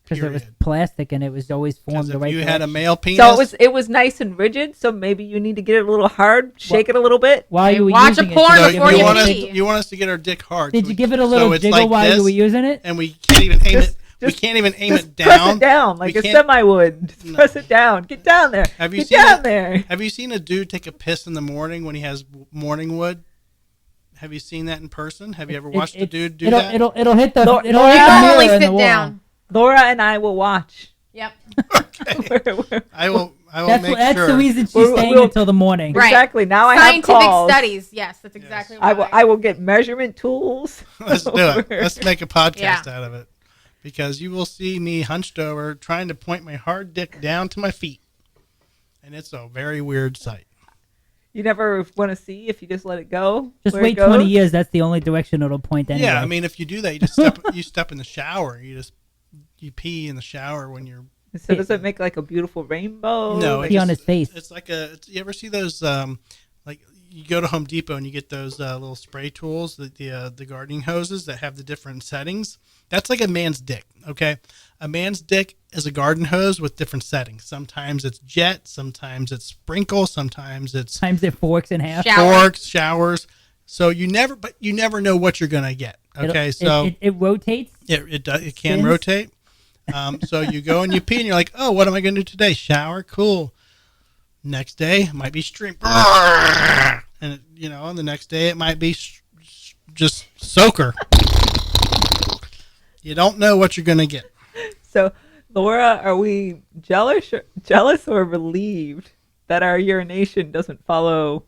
Because it was Period. plastic and it was always formed Because the if right you direction. had a male penis... So it was nice and rigid. So maybe you need to get it a little hard, shake it a little bit. While you were Watch a using porn it, So did you before give you it a want us, pee. you want us to get our dick hard. Did so you we- give it a so little it's jiggle like while this, you were using it? And we can't even aim Just- it. We can't even aim Just it down. press it down like We a can't- semi would. Just No. press it down. Get down there. Have you Get seen down it? there. Have you seen a dude take a piss in the morning when he has morning wood? Have you seen that in person? Have you ever watched a dude do that? It'll hit the Laura- it'll Laura- hit You the normally mirror in the sit wall. down. Laura and I will watch. Yep. I will make That's sure. the reason she's We'll- staying we'll- until the morning. Right. Exactly. Now I have Scientific calls. studies. Yes, that's exactly I why. will get measurement tools. Let's do it. Let's make a podcast Yeah. out of it. Because you will see me hunched over trying to point my hard dick down to my feet. And it's a very weird sight. You never want to see if you just let it go. Just where wait it goes? 20 years. That's the only direction it'll point anyway. Yeah, I mean, if you do that, you just step in the shower. You pee in the shower when you're... So does it make like a beautiful rainbow? No, Like, Pee on his face. It's like you ever see those, like, you go to Home Depot and you get those little spray tools, the gardening hoses that have the different settings. That's like a man's dick, okay? A man's dick is a garden hose with different settings. Sometimes it's jet, sometimes it's sprinkle, sometimes it's Times it forks in half. forks, showers. So you never know what you're gonna get. Okay, It rotates. it can spins. rotate. So you go and you pee and you're like, oh, what am I gonna do today? Shower, cool. Next day it might be stream, and the next day it might be just soaker. You don't know what you're gonna get. So, Laura, are we jealous or relieved that our urination doesn't follow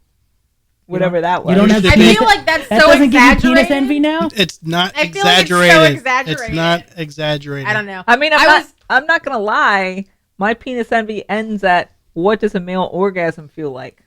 whatever that was? You don't have I penis- feel like that's that so doesn't give you penis exaggerated. envy now. It's not I feel like it's so exaggerated. exaggerated. It's not exaggerated. I don't know. I mean, I I'm not gonna lie. My penis envy ends at what does a male orgasm feel like?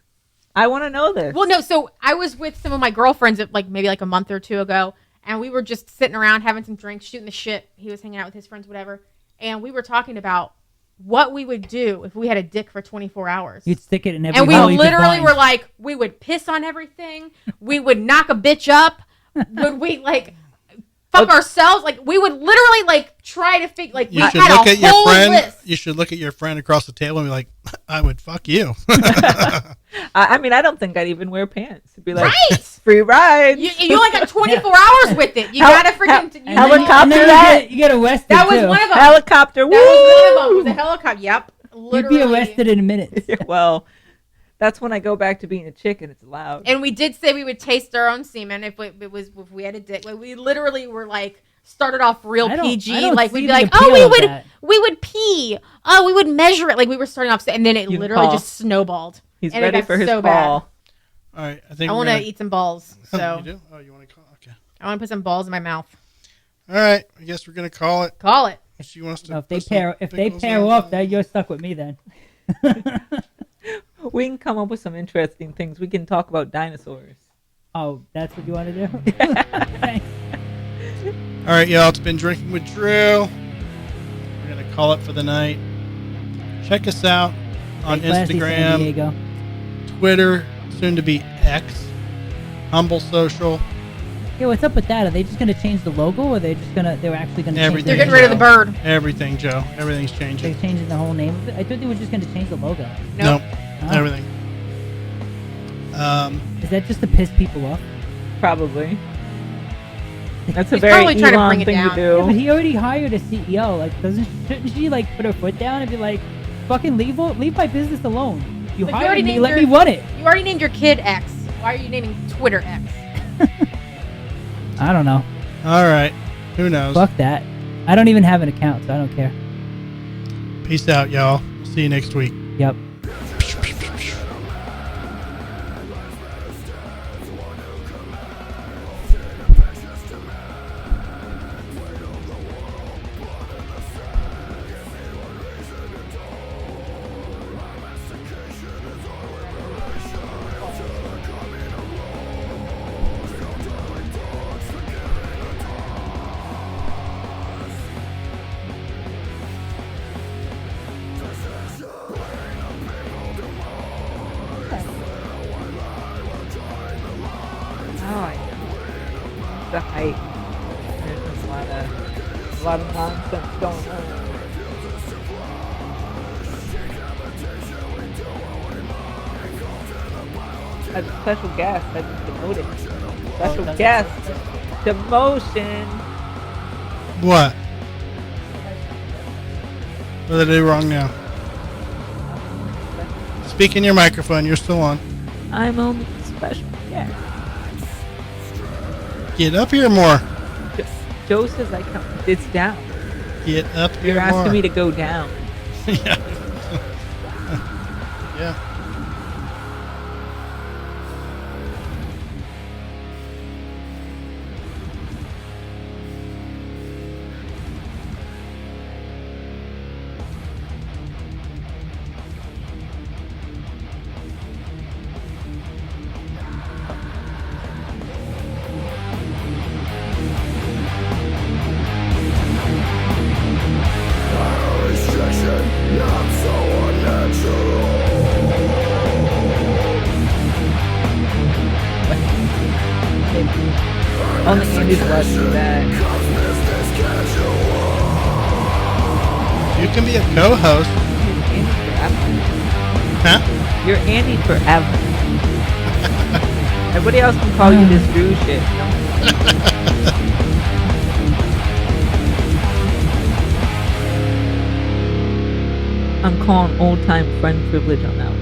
I want to know this. Well, no. So I was with some of my girlfriends maybe a month or two ago, and we were just sitting around having some drinks, shooting the shit. He was hanging out with his friends, whatever, and we were talking about what we would do if we had a dick for 24 hours. You'd stick it in every And we hole you could literally find. were like, we would piss on everything. We would knock a bitch up. Would we fuck ourselves? We would literally try to figure we You should had look a at your whole friend. list. You should look at your friend across the table and be like, "I would fuck you." I mean, I don't think I'd even wear pants. It'd be like Right. free ride. You only got 24 hours with it. You gotta freaking hel- helicopter And then that. you get arrested. That was too. one of them. Helicopter. That was one of them. It Woo! was a helicopter. Yep. You'd Literally. be arrested in minutes. Well, that's when I go back to being a chick and it's allowed. And we did say we would taste our own semen if we had a dick. We literally were started off real I don't- PG. I don't We'd see be the like, appeal oh, of that. we would pee. Oh, we would measure it. We were starting off, and then it You can literally call. just snowballed. He's And it ready got for his so ball. All right, I think I we're want to gonna- eat some balls, Oh, so you do? Oh, you want to call? Okay. I want to put some balls in my mouth. All right, I guess we're gonna call it. Call it. She wants to. No, if they put some pair pickles pair on off, it. that you're stuck with me then. We can come up with some interesting things. We can talk about dinosaurs. Oh, that's what you want to do? Thanks. All right, y'all. It's been Drinking with Drew. We're gonna call it for the night. Check us out on Stay classy, San Instagram, Diego. Twitter, soon to be X, Humble Social. Yeah, what's up with that? Are they just gonna change the logo, or they're actually gonna change Everything. They're the getting rid of the bird. Everything, Joe. Everything's They're changing. changing the whole name of it. I thought they were just gonna change the logo. Nope. Oh. Everything. Is that just to piss people off? Probably. That's a He's very probably trying to Elon bring it thing down. to do. Yeah, but he already hired a CEO. Shouldn't she put her foot down and be like, fucking leave my business alone. You But you hired already me, named let your- me run it. You already named your kid X. Why are you naming Twitter X? I don't know. All right. Who knows? Fuck that. I don't even have an account, so I don't care. Peace out, y'all. See you next week. Yep. The height. There's a lot of nonsense going on. As a special guest, I just demoted. Special guest demotion. What? What did I do wrong now? Speak in your microphone. You're still on. I'm only a special guest. Get up here more. Joe says I come. It's down. Get up here You're more. asking me to go down. Yeah. Yeah. Restriction, no Midwest do that. You can be a co-host. Andy forever. Huh? You're Andy forever. Everybody else can call you this Drew shit. I'm calling old time friend privilege on that one.